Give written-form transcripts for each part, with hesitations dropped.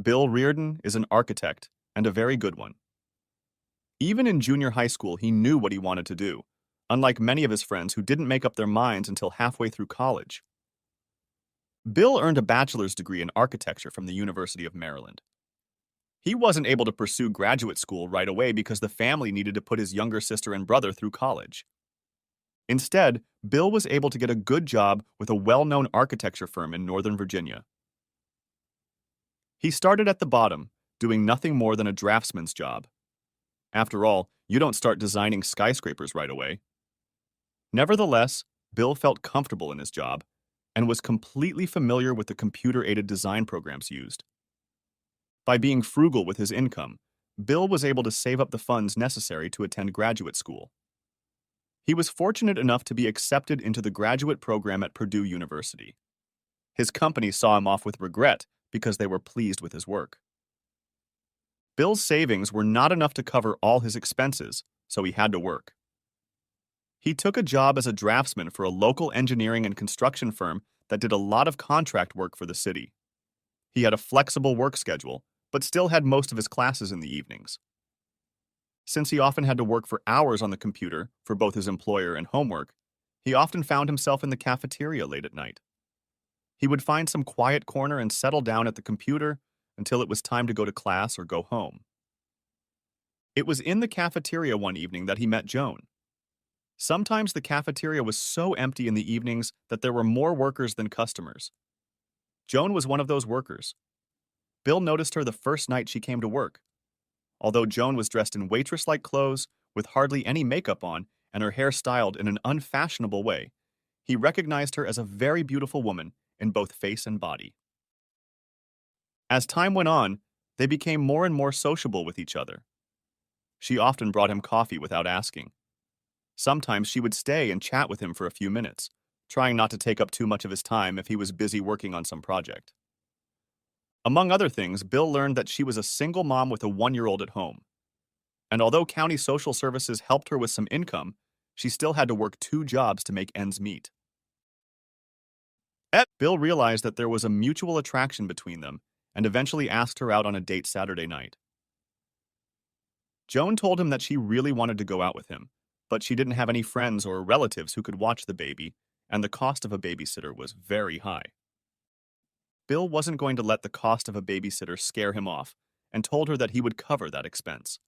Bill Reardon is an architect, and a very good one. Even in junior high school, he knew what he wanted to do, unlike many of his friends who didn't make up their minds until halfway through college. Bill earned a bachelor's degree in architecture from the University of Maryland. He wasn't able to pursue graduate school right away because the family needed to put his younger sister and brother through college. Instead, Bill was able to get a good job with a well-known architecture firm in Northern Virginia. He started at the bottom, doing nothing more than a draftsman's job. After all, you don't start designing skyscrapers right away. Nevertheless, Bill felt comfortable in his job and was completely familiar with the computer-aided design programs used. By being frugal with his income, Bill was able to save up the funds necessary to attend graduate school. He was fortunate enough to be accepted into the graduate program at Purdue University. His company saw him off with regret because they were pleased with his work. Bill's savings were not enough to cover all his expenses, so he had to work. He took a job as a draftsman for a local engineering and construction firm that did a lot of contract work for the city. He had a flexible work schedule, but still had most of his classes in the evenings. Since he often had to work for hours on the computer for both his employer and homework, he often found himself in the cafeteria late at night. He would find some quiet corner and settle down at the computer until it was time to go to class or go home. It was in the cafeteria one evening that he met Joan. Sometimes the cafeteria was so empty in the evenings that there were more workers than customers. Joan was one of those workers. Bill noticed her the first night she came to work. Although Joan was dressed in waitress-like clothes, with hardly any makeup on, and her hair styled in an unfashionable way, he recognized her as a very beautiful woman in both face and body. As time went on, they became more and more sociable with each other. She often brought him coffee without asking. Sometimes she would stay and chat with him for a few minutes, trying not to take up too much of his time if he was busy working on some project. Among other things, Bill learned that she was a single mom with a 1-year-old at home. And although county social services helped her with some income, she still had to work 2 jobs to make ends meet. Bill realized that there was a mutual attraction between them and eventually asked her out on a date Saturday night. Joan told him that she really wanted to go out with him, but she didn't have any friends or relatives who could watch the baby, and the cost of a babysitter was very high. Bill wasn't going to let the cost of a babysitter scare him off, and told her that he would cover that expense.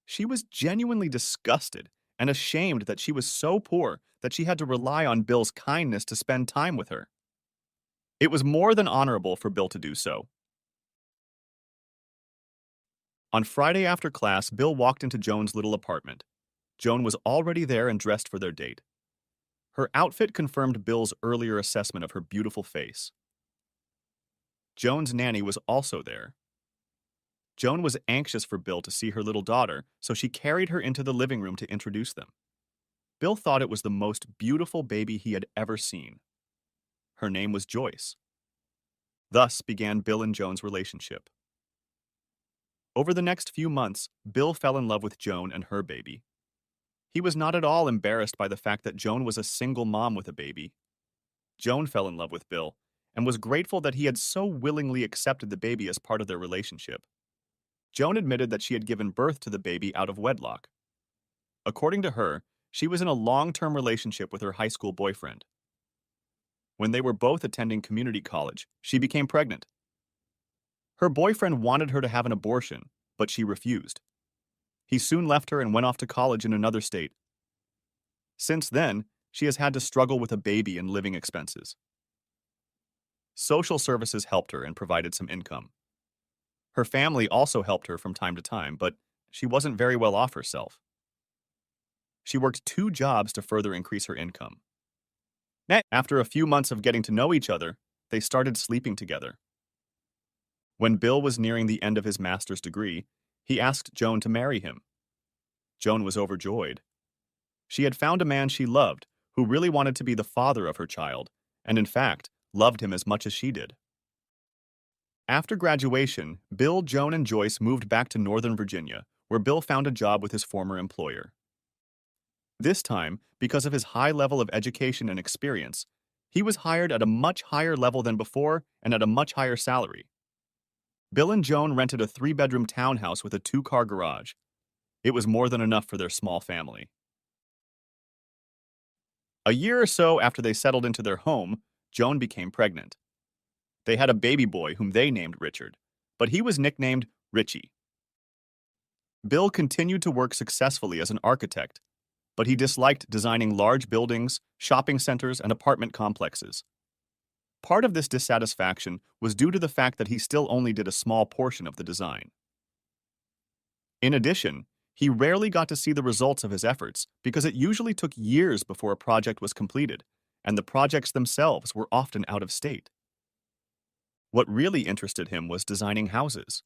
She was genuinely disgusted and ashamed that she was so poor that she had to rely on Bill's kindness to spend time with her. It was more than honorable for Bill to do so. On Friday after class, Bill walked into Joan's little apartment. Joan was already there and dressed for their date. Her outfit confirmed Bill's earlier assessment of her beautiful face. Joan's nanny was also there. Joan was anxious for Bill to see her little daughter, so she carried her into the living room to introduce them. Bill thought it was the most beautiful baby he had ever seen. Her name was Joyce. Thus began Bill and Joan's relationship. Over the next few months, Bill fell in love with Joan and her baby. He was not at all embarrassed by the fact that Joan was a single mom with a baby. Joan fell in love with Bill and was grateful that he had so willingly accepted the baby as part of their relationship. Joan admitted that she had given birth to the baby out of wedlock. According to her, she was in a long-term relationship with her high school boyfriend. When they were both attending community college, she became pregnant. Her boyfriend wanted her to have an abortion, but she refused. He soon left her and went off to college in another state. Since then, she has had to struggle with a baby and living expenses. Social services helped her and provided some income. Her family also helped her from time to time, but she wasn't very well off herself. She worked 2 jobs to further increase her income. After a few months of getting to know each other, they started sleeping together. When Bill was nearing the end of his master's degree, he asked Joan to marry him. Joan was overjoyed. She had found a man she loved, who really wanted to be the father of her child, and in fact, loved him as much as she did. After graduation, Bill, Joan, and Joyce moved back to Northern Virginia, where Bill found a job with his former employer. This time, because of his high level of education and experience, he was hired at a much higher level than before and at a much higher salary. Bill and Joan rented a 3-bedroom townhouse with a 2-car garage. It was more than enough for their small family. A year or so after they settled into their home, Joan became pregnant. They had a baby boy whom they named Richard, but he was nicknamed Richie. Bill continued to work successfully as an architect, but he disliked designing large buildings, shopping centers, and apartment complexes. Part of this dissatisfaction was due to the fact that he still only did a small portion of the design. In addition, he rarely got to see the results of his efforts because it usually took years before a project was completed, and the projects themselves were often out of state. What really interested him was designing houses.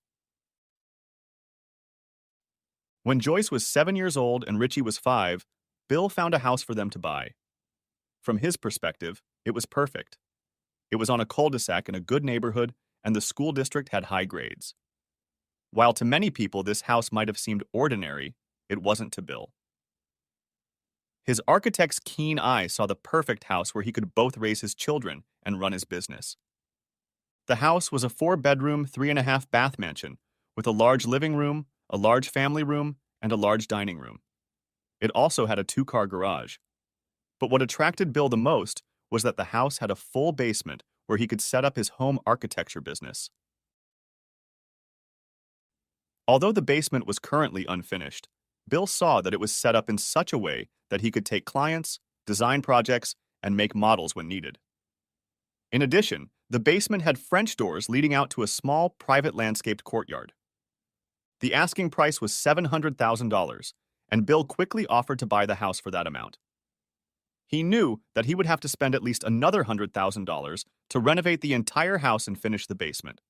When Joyce was 7 years old and Richie was 5, Bill found a house for them to buy. From his perspective, it was perfect. It was on a cul-de-sac in a good neighborhood, and the school district had high grades. While to many people this house might have seemed ordinary, it wasn't to Bill. His architect's keen eye saw the perfect house where he could both raise his children and run his business. The house was a 4-bedroom, 3.5-bath mansion with a large living room, a large family room, and a large dining room. It also had a 2-car garage. But what attracted Bill the most was that the house had a full basement where he could set up his home architecture business. Although the basement was currently unfinished, Bill saw that it was set up in such a way that he could take clients, design projects, and make models when needed. In addition, the basement had French doors leading out to a small, private landscaped courtyard. The asking price was $700,000, and Bill quickly offered to buy the house for that amount. He knew that he would have to spend at least another $100,000 to renovate the entire house and finish the basement.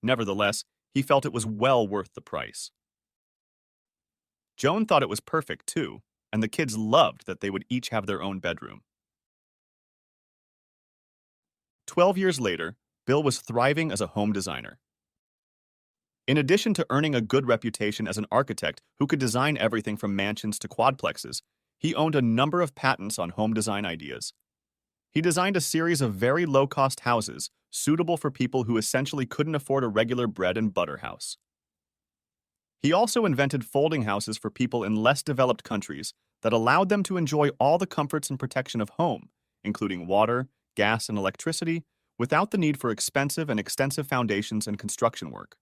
Nevertheless, he felt it was well worth the price. Joan thought it was perfect too, and the kids loved that they would each have their own bedroom. 12 years later, Bill was thriving as a home designer. In addition to earning a good reputation as an architect who could design everything from mansions to quadplexes, he owned a number of patents on home design ideas. He designed a series of very low-cost houses suitable for people who essentially couldn't afford a regular bread and butter house. He also invented folding houses for people in less developed countries that allowed them to enjoy all the comforts and protection of home, including water, gas, and electricity, without the need for expensive and extensive foundations and construction work.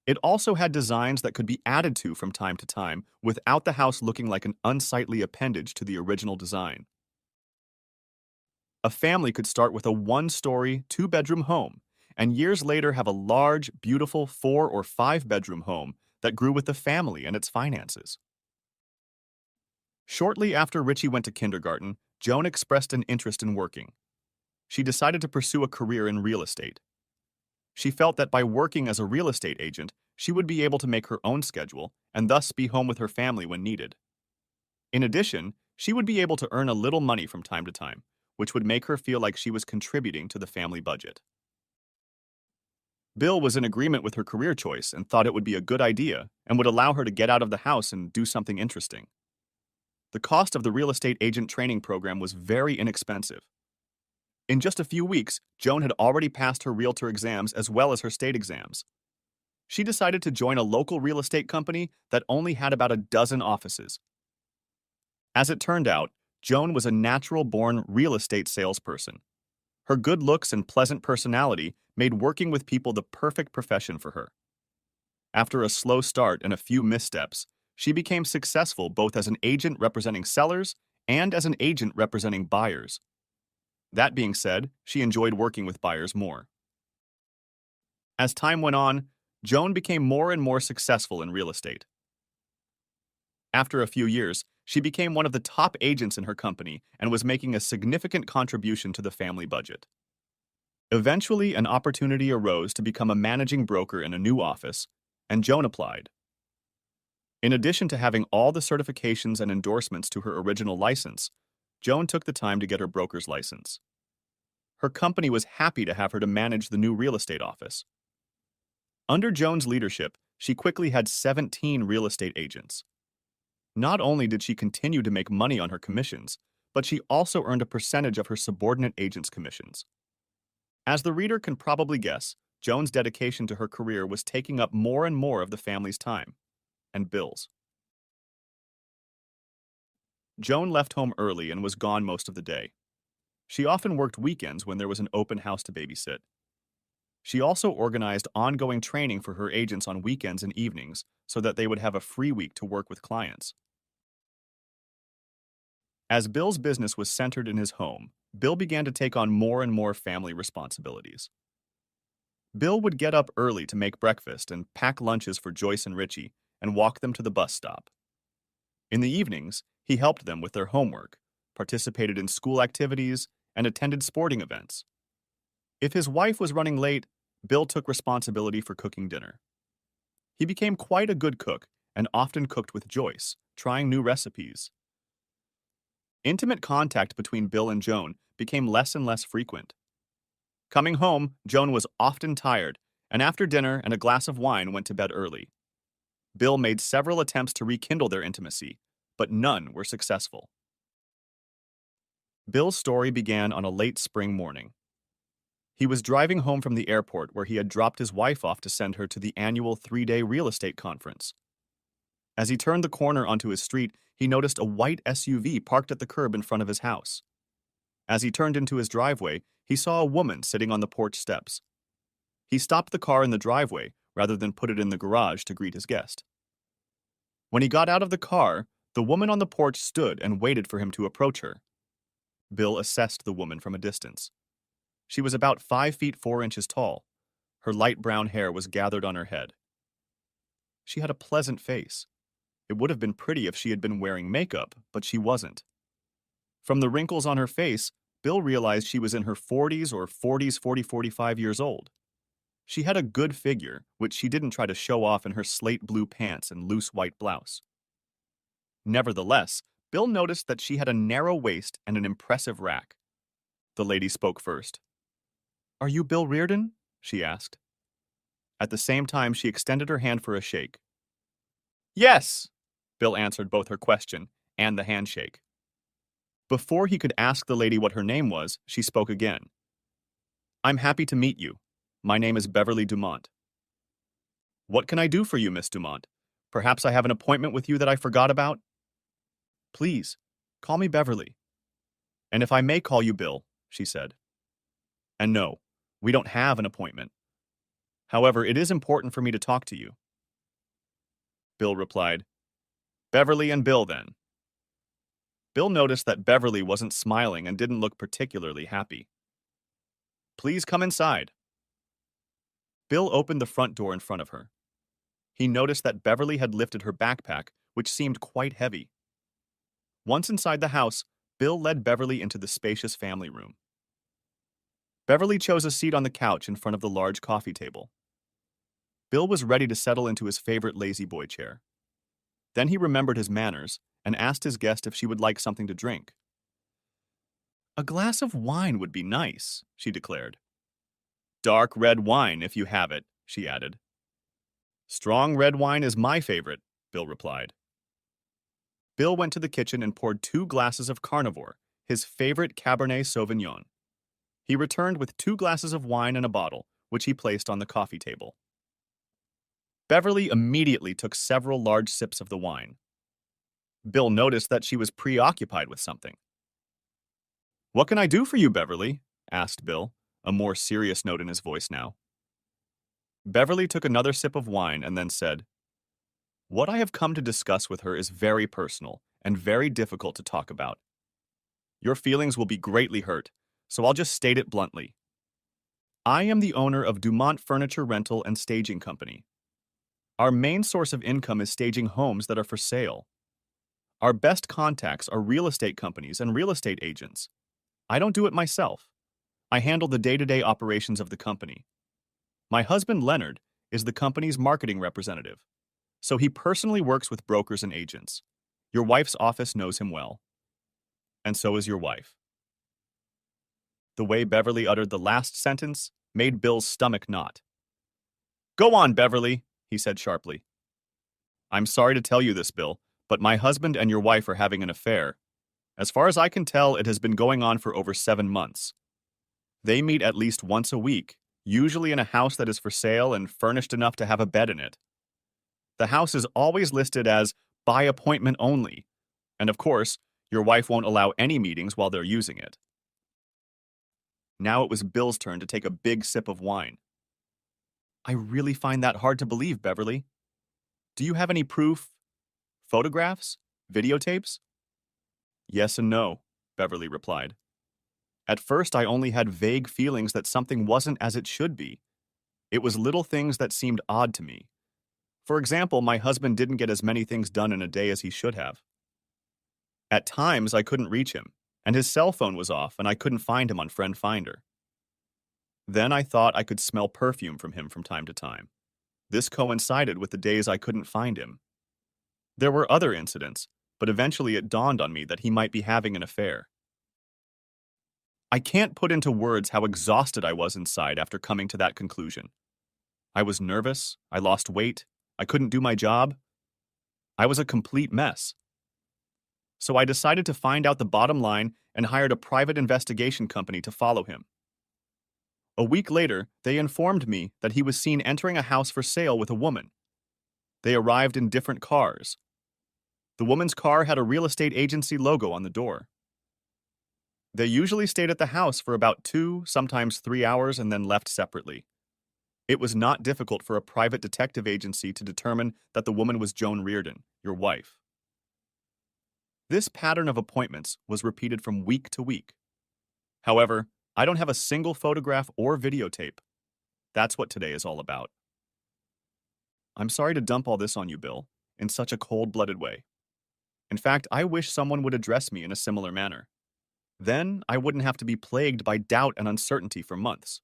It also had designs that could be added to from time to time without the house looking like an unsightly appendage to the original design. A family could start with a 1-story, 2-bedroom home, and years later have a large, beautiful 4- or 5-bedroom home that grew with the family and its finances. Shortly after Richie went to kindergarten, Joan expressed an interest in working. She decided to pursue a career in real estate. She felt that by working as a real estate agent, she would be able to make her own schedule and thus be home with her family when needed. In addition, she would be able to earn a little money from time to time, which would make her feel like she was contributing to the family budget. Bill was in agreement with her career choice and thought it would be a good idea and would allow her to get out of the house and do something interesting. The cost of the real estate agent training program was very inexpensive. In just a few weeks, Joan had already passed her realtor exams as well as her state exams. She decided to join a local real estate company that only had about a dozen offices. As it turned out, Joan was a natural-born real estate salesperson. Her good looks and pleasant personality made working with people the perfect profession for her. After a slow start and a few missteps, she became successful both as an agent representing sellers and as an agent representing buyers. That being said, she enjoyed working with buyers more. As time went on, Joan became more and more successful in real estate. After a few years, she became one of the top agents in her company and was making a significant contribution to the family budget. Eventually, an opportunity arose to become a managing broker in a new office, and Joan applied. In addition to having all the certifications and endorsements to her original license, Joan took the time to get her broker's license. Her company was happy to have her to manage the new real estate office. Under Joan's leadership, she quickly had 17 real estate agents. Not only did she continue to make money on her commissions, but she also earned a percentage of her subordinate agents' commissions. As the reader can probably guess, Joan's dedication to her career was taking up more and more of the family's time and Bill's. Joan left home early and was gone most of the day. She often worked weekends when there was an open house to babysit. She also organized ongoing training for her agents on weekends and evenings so that they would have a free week to work with clients. As Bill's business was centered in his home, Bill began to take on more and more family responsibilities. Bill would get up early to make breakfast and pack lunches for Joyce and Richie and walk them to the bus stop. In the evenings, he helped them with their homework, participated in school activities, and attended sporting events. If his wife was running late, Bill took responsibility for cooking dinner. He became quite a good cook and often cooked with Joyce, trying new recipes. Intimate contact between Bill and Joan became less and less frequent. Coming home, Joan was often tired, and after dinner and a glass of wine went to bed early. Bill made several attempts to rekindle their intimacy, but none were successful. Bill's story began on a late spring morning. He was driving home from the airport where he had dropped his wife off to send her to the annual 3-day real estate conference. As he turned the corner onto his street, he noticed a white SUV parked at the curb in front of his house. As he turned into his driveway, he saw a woman sitting on the porch steps. He stopped the car in the driveway rather than put it in the garage to greet his guest. When he got out of the car, the woman on the porch stood and waited for him to approach her. Bill assessed the woman from a distance. She was about 5 feet 4 inches tall. Her light brown hair was gathered on her head. She had a pleasant face. It would have been pretty if she had been wearing makeup, but she wasn't. From the wrinkles on her face, Bill realized she was in her 40s or 45 years old. She had a good figure, which she didn't try to show off in her slate blue pants and loose white blouse. Nevertheless, Bill noticed that she had a narrow waist and an impressive rack. The lady spoke first. "Are you Bill Reardon?" she asked. At the same time, she extended her hand for a shake. "Yes," Bill answered both her question and the handshake. Before he could ask the lady what her name was, she spoke again. "I'm happy to meet you. My name is Beverly Dumont." "What can I do for you, Miss Dumont? Perhaps I have an appointment with you that I forgot about?" "Please, call me Beverly." "And if I may call you Bill," she said. "And no, we don't have an appointment. However, it is important for me to talk to you." Bill replied, "Beverly and Bill, then." Bill noticed that Beverly wasn't smiling and didn't look particularly happy. "Please come inside." Bill opened the front door in front of her. He noticed that Beverly had lifted her backpack, which seemed quite heavy. Once inside the house, Bill led Beverly into the spacious family room. Beverly chose a seat on the couch in front of the large coffee table. Bill was ready to settle into his favorite lazy boy chair. Then he remembered his manners and asked his guest if she would like something to drink. "A glass of wine would be nice," she declared. "Dark red wine, if you have it," she added. "Strong red wine is my favorite," Bill replied. Bill went to the kitchen and poured 2 glasses of Carnivore, his favorite Cabernet Sauvignon. He returned with 2 glasses of wine and a bottle, which he placed on the coffee table. Beverly immediately took several large sips of the wine. Bill noticed that she was preoccupied with something. "What can I do for you, Beverly?" asked Bill, a more serious note in his voice now. Beverly took another sip of wine and then said, "What I have come to discuss with her is very personal and very difficult to talk about. Your feelings will be greatly hurt, so I'll just state it bluntly. I am the owner of Dumont Furniture Rental and Staging Company. Our main source of income is staging homes that are for sale. Our best contacts are real estate companies and real estate agents. I don't do it myself. I handle the day-to-day operations of the company. My husband, Leonard, is the company's marketing representative, so he personally works with brokers and agents. Your wife's office knows him well. And so is your wife." The way Beverly uttered the last sentence made Bill's stomach knot. "Go on, Beverly," he said sharply. "I'm sorry to tell you this, Bill, but my husband and your wife are having an affair. As far as I can tell, it has been going on for over 7 months. They meet at least once a week, usually in a house that is for sale and furnished enough to have a bed in it. The house is always listed as by appointment only, and of course, your wife won't allow any meetings while they're using it. Now it was Bill's turn to take a big sip of wine. I really find that hard to believe, Beverly. Do you have any proof? Photographs? Videotapes? Yes and no, Beverly replied. At first, I only had vague feelings that something wasn't as it should be. It was little things that seemed odd to me. For example, my husband didn't get as many things done in a day as he should have. At times, I couldn't reach him, and his cell phone was off, and I couldn't find him on Friend Finder. Then I thought I could smell perfume from him from time to time. This coincided with the days I couldn't find him. There were other incidents, but eventually it dawned on me that he might be having an affair. I can't put into words how exhausted I was inside after coming to that conclusion. I was nervous, I lost weight, I couldn't do my job. I was a complete mess. So I decided to find out the bottom line and hired a private investigation company to follow him. A week later, they informed me that he was seen entering a house for sale with a woman. They arrived in different cars. The woman's car had a real estate agency logo on the door. They usually stayed at the house for about 2, sometimes 3 hours and then left separately. It was not difficult for a private detective agency to determine that the woman was Joan Reardon, your wife. This pattern of appointments was repeated from week to week. However, I don't have a single photograph or videotape. That's what today is all about. I'm sorry to dump all this on you, Bill, in such a cold-blooded way. In fact, I wish someone would address me in a similar manner. Then I wouldn't have to be plagued by doubt and uncertainty for months.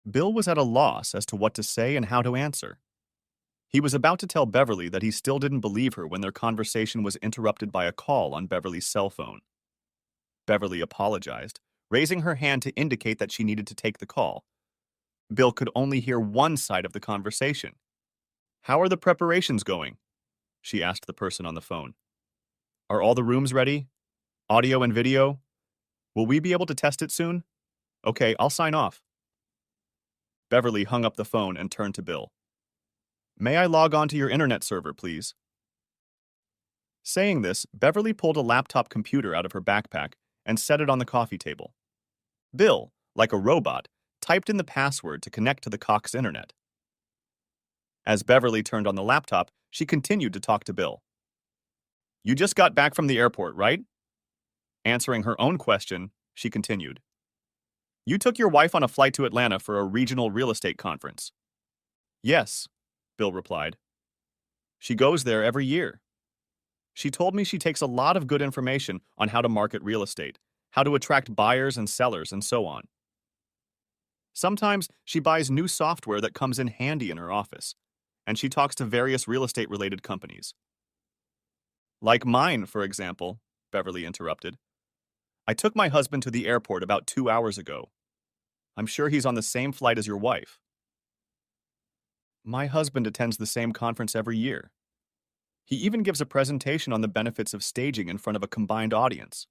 Bill was at a loss as to what to say and how to answer. He was about to tell Beverly that he still didn't believe her when their conversation was interrupted by a call on Beverly's cell phone. Beverly apologized, raising her hand to indicate that she needed to take the call. Bill could only hear one side of the conversation. "How are the preparations going?" she asked the person on the phone. "Are all the rooms ready? Audio and video? Will we be able to test it soon? Okay, I'll sign off." Beverly hung up the phone and turned to Bill. "May I log on to your internet server, please?" Saying this, Beverly pulled a laptop computer out of her backpack and set it on the coffee table. Bill, like a robot, typed in the password to connect to the Cox internet. As Beverly turned on the laptop, she continued to talk to Bill. "You just got back from the airport, right?" Answering her own question, she continued. "You took your wife on a flight to Atlanta for a regional real estate conference." "Yes," Bill replied. "She goes there every year. She told me she takes a lot of good information on how to market real estate, how to attract buyers and sellers, and so on. Sometimes she buys new software that comes in handy in her office, and she talks to various real estate-related companies." "Like mine, for example," Beverly interrupted. "I took my husband to the airport about 2 hours ago. I'm sure he's on the same flight as your wife." "My husband attends the same conference every year. He even gives a presentation on the benefits of staging in front of a combined audience.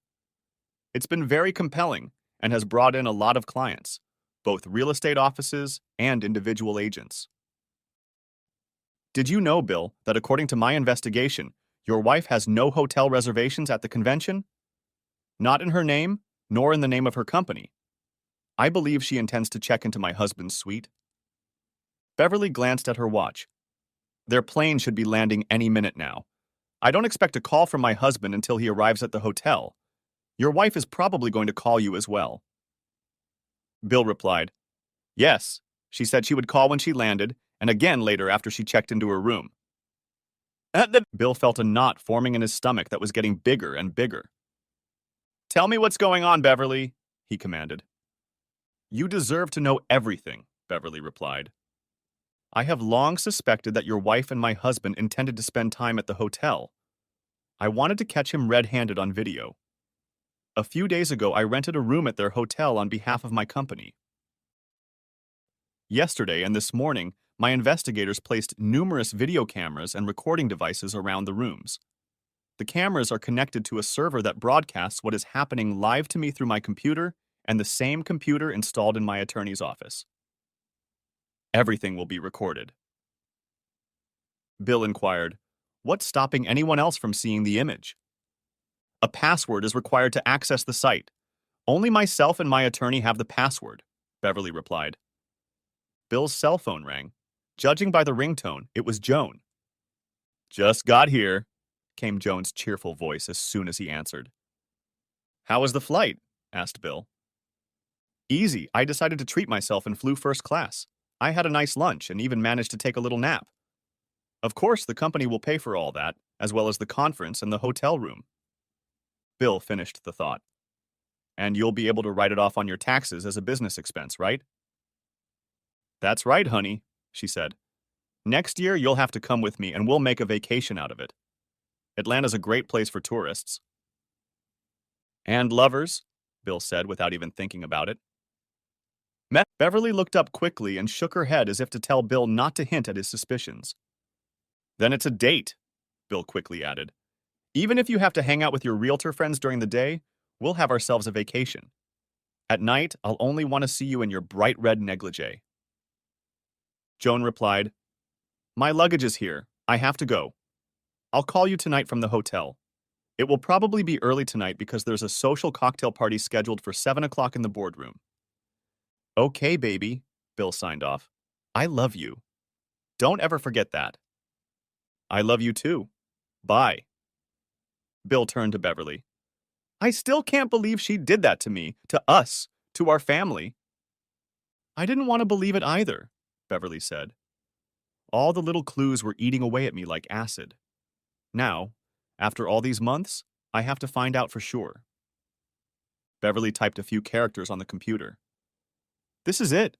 It's been very compelling and has brought in a lot of clients, both real estate offices and individual agents." "Did you know, Bill, that according to my investigation, your wife has no hotel reservations at the convention? Not in her name, nor in the name of her company. I believe she intends to check into my husband's suite." Beverly glanced at her watch. "Their plane should be landing any minute now. I don't expect a call from my husband until he arrives at the hotel. Your wife is probably going to call you as well." Bill replied, "Yes, she said she would call when she landed, and again later after she checked into her room." Bill felt a knot forming in his stomach that was getting bigger and bigger. "Tell me what's going on, Beverly," he commanded. "You deserve to know everything," Beverly replied. "I have long suspected that your wife and my husband intended to spend time at the hotel. I wanted to catch him red-handed on video. A few days ago, I rented a room at their hotel on behalf of my company. Yesterday and this morning, my investigators placed numerous video cameras and recording devices around the rooms. The cameras are connected to a server that broadcasts what is happening live to me through my computer and the same computer installed in my attorney's office. Everything will be recorded. Bill inquired, "What's stopping anyone else from seeing the image?" "A password is required to access the site. Only myself and my attorney have the password," Beverly replied. Bill's cell phone rang. Judging by the ringtone, it was Joan. "Just got here," came Joan's cheerful voice as soon as he answered. "How was the flight?" asked Bill. "Easy. I decided to treat myself and flew first class. I had a nice lunch and even managed to take a little nap. Of course, the company will pay for all that, as well as the conference and the hotel room." Bill finished the thought. "And you'll be able to write it off on your taxes as a business expense, right?" "That's right, honey," she said. "Next year, you'll have to come with me and we'll make a vacation out of it. Atlanta's a great place for tourists." "And lovers," Bill said without even thinking about it. Beverly looked up quickly and shook her head as if to tell Bill not to hint at his suspicions. "Then it's a date," Bill quickly added. "Even if you have to hang out with your realtor friends during the day, we'll have ourselves a vacation. At night, I'll only want to see you in your bright red negligee." Joan replied, "My luggage is here. I have to go. I'll call you tonight from the hotel. It will probably be early tonight because there's a social cocktail party scheduled for 7 o'clock in the boardroom." "Okay, baby," Bill signed off. "I love you. Don't ever forget that." "I love you too. Bye." Bill turned to Beverly. "I still can't believe she did that to me, to us, to our family." "I didn't want to believe it either," Beverly said. "All the little clues were eating away at me like acid. Now, after all these months, I have to find out for sure." Beverly typed a few characters on the computer. "This is it,"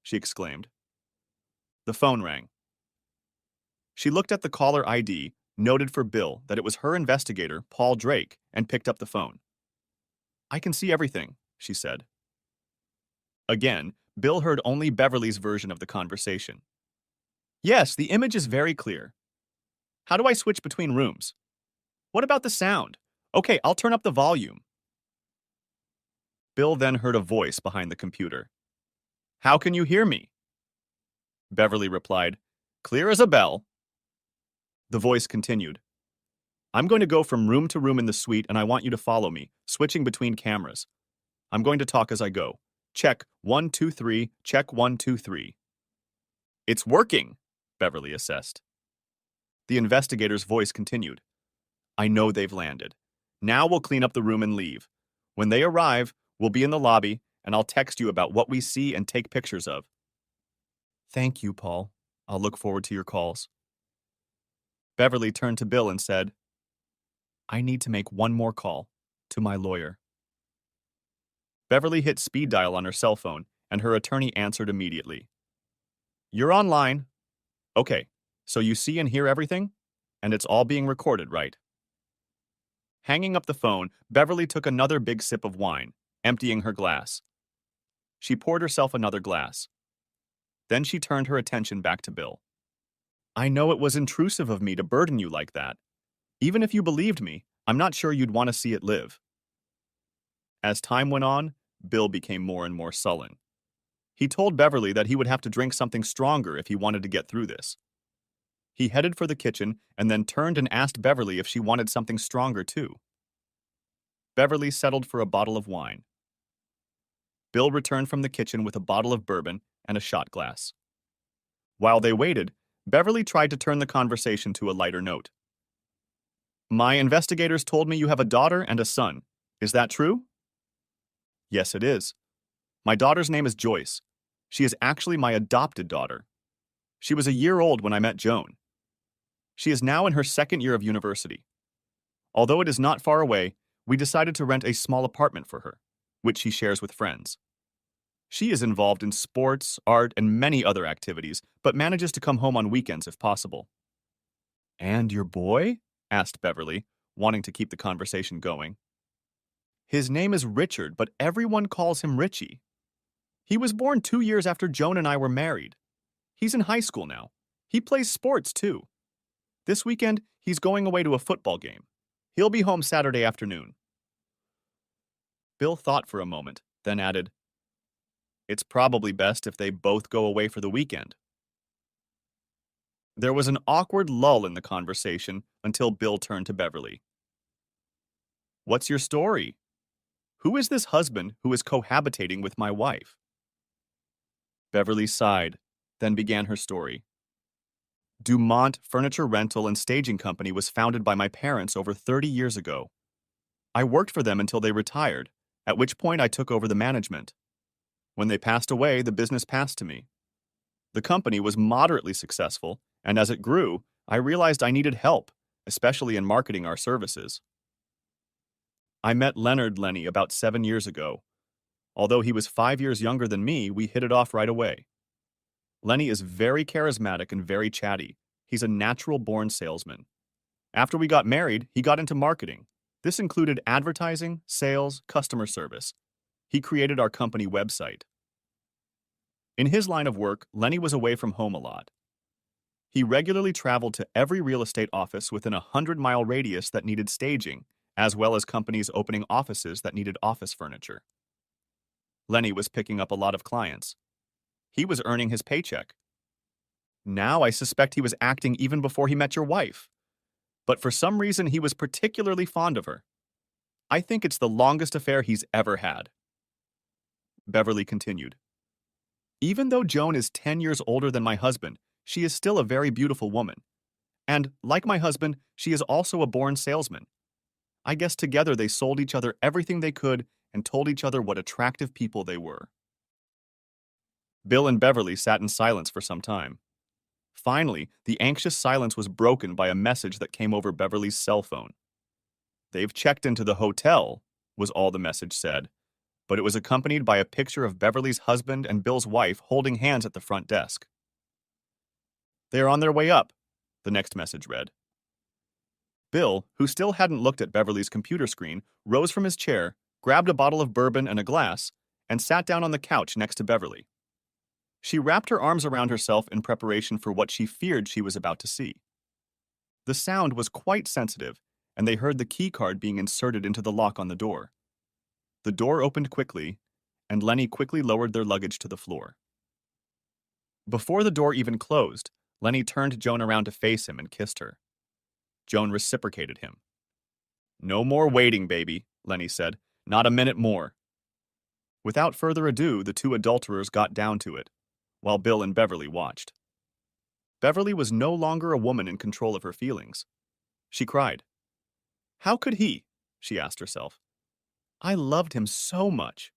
she exclaimed. The phone rang. She looked at the caller ID, noted for Bill that it was her investigator, Paul Drake, and picked up the phone. "I can see everything," she said. Again, Bill heard only Beverly's version of the conversation. "Yes, the image is very clear. How do I switch between rooms? What about the sound? Okay, I'll turn up the volume." Bill then heard a voice behind the computer. "How can you hear me?" Beverly replied, "Clear as a bell." The voice continued, "I'm going to go from room to room in the suite and I want you to follow me, switching between cameras. I'm going to talk as I go. Check 1, 2, 3, check 1, 2, 3. "It's working," Beverly assessed. The investigator's voice continued, "I know they've landed. Now we'll clean up the room and leave. When they arrive, we'll be in the lobby and I'll text you about what we see and take pictures of." "Thank you, Paul. I'll look forward to your calls." Beverly turned to Bill and said, "I need to make one more call to my lawyer." Beverly hit speed dial on her cell phone and her attorney answered immediately. "You're online. Okay, so you see and hear everything? And it's all being recorded, right?" Hanging up the phone, Beverly took another big sip of wine, emptying her glass. She poured herself another glass. Then she turned her attention back to Bill. "I know it was intrusive of me to burden you like that. Even if you believed me, I'm not sure you'd want to see it live." As time went on, Bill became more and more sullen. He told Beverly that he would have to drink something stronger if he wanted to get through this. He headed for the kitchen and then turned and asked Beverly if she wanted something stronger too. Beverly settled for a bottle of wine. Bill returned from the kitchen with a bottle of bourbon and a shot glass. While they waited, Beverly tried to turn the conversation to a lighter note. "My investigators told me you have a daughter and a son. Is that true?" "Yes, it is. My daughter's name is Joyce. She is actually my adopted daughter. She was a year old when I met Joan. She is now in her second year of university. Although it is not far away, we decided to rent a small apartment for her, which she shares with friends. She is involved in sports, art, and many other activities, but manages to come home on weekends if possible." "And your boy?" asked Beverly, wanting to keep the conversation going. "His name is Richard, but everyone calls him Richie. He was born 2 years after Joan and I were married. He's in high school now. He plays sports, too. This weekend, he's going away to a football game. He'll be home Saturday afternoon." Bill thought for a moment, then added, "It's probably best if they both go away for the weekend." There was an awkward lull in the conversation until Bill turned to Beverly. "What's your story? Who is this husband who is cohabitating with my wife?" Beverly sighed, then began her story. Dumont Furniture Rental and Staging Company was founded by my parents over 30 years ago. I worked for them until they retired, at which point I took over the management. When they passed away, the business passed to me. The company was moderately successful, and as it grew, I realized I needed help, especially in marketing our services. I met Leonard Lenny about 7 years ago. Although he was 5 years younger than me, we hit it off right away. Lenny is very charismatic and very chatty. He's a natural-born salesman. After we got married, he got into marketing. This included advertising, sales, customer service. He created our company website. In his line of work, Lenny was away from home a lot. He regularly traveled to every real estate office within a 100-mile radius that needed staging, as well as companies opening offices that needed office furniture. Lenny was picking up a lot of clients. He was earning his paycheck. Now I suspect he was acting even before he met your wife. But for some reason, he was particularly fond of her. I think it's the longest affair he's ever had. Beverly continued. Even though Joan is 10 years older than my husband, she is still a very beautiful woman. And, like my husband, she is also a born salesman. I guess together they sold each other everything they could and told each other what attractive people they were. Bill and Beverly sat in silence for some time. Finally, the anxious silence was broken by a message that came over Beverly's cell phone. "They've checked into the hotel," was all the message said, but it was accompanied by a picture of Beverly's husband and Bill's wife holding hands at the front desk. "They are on their way up," the next message read. Bill, who still hadn't looked at Beverly's computer screen, rose from his chair, grabbed a bottle of bourbon and a glass, and sat down on the couch next to Beverly. She wrapped her arms around herself in preparation for what she feared she was about to see. The sound was quite sensitive, and they heard the key card being inserted into the lock on the door. The door opened quickly, and Lenny quickly lowered their luggage to the floor. Before the door even closed, Lenny turned Joan around to face him and kissed her. Joan reciprocated him. "No more waiting, baby," Lenny said. "Not a minute more." Without further ado, the two adulterers got down to it, while Bill and Beverly watched. Beverly was no longer a woman in control of her feelings. She cried. How could he? She asked herself. I loved him so much.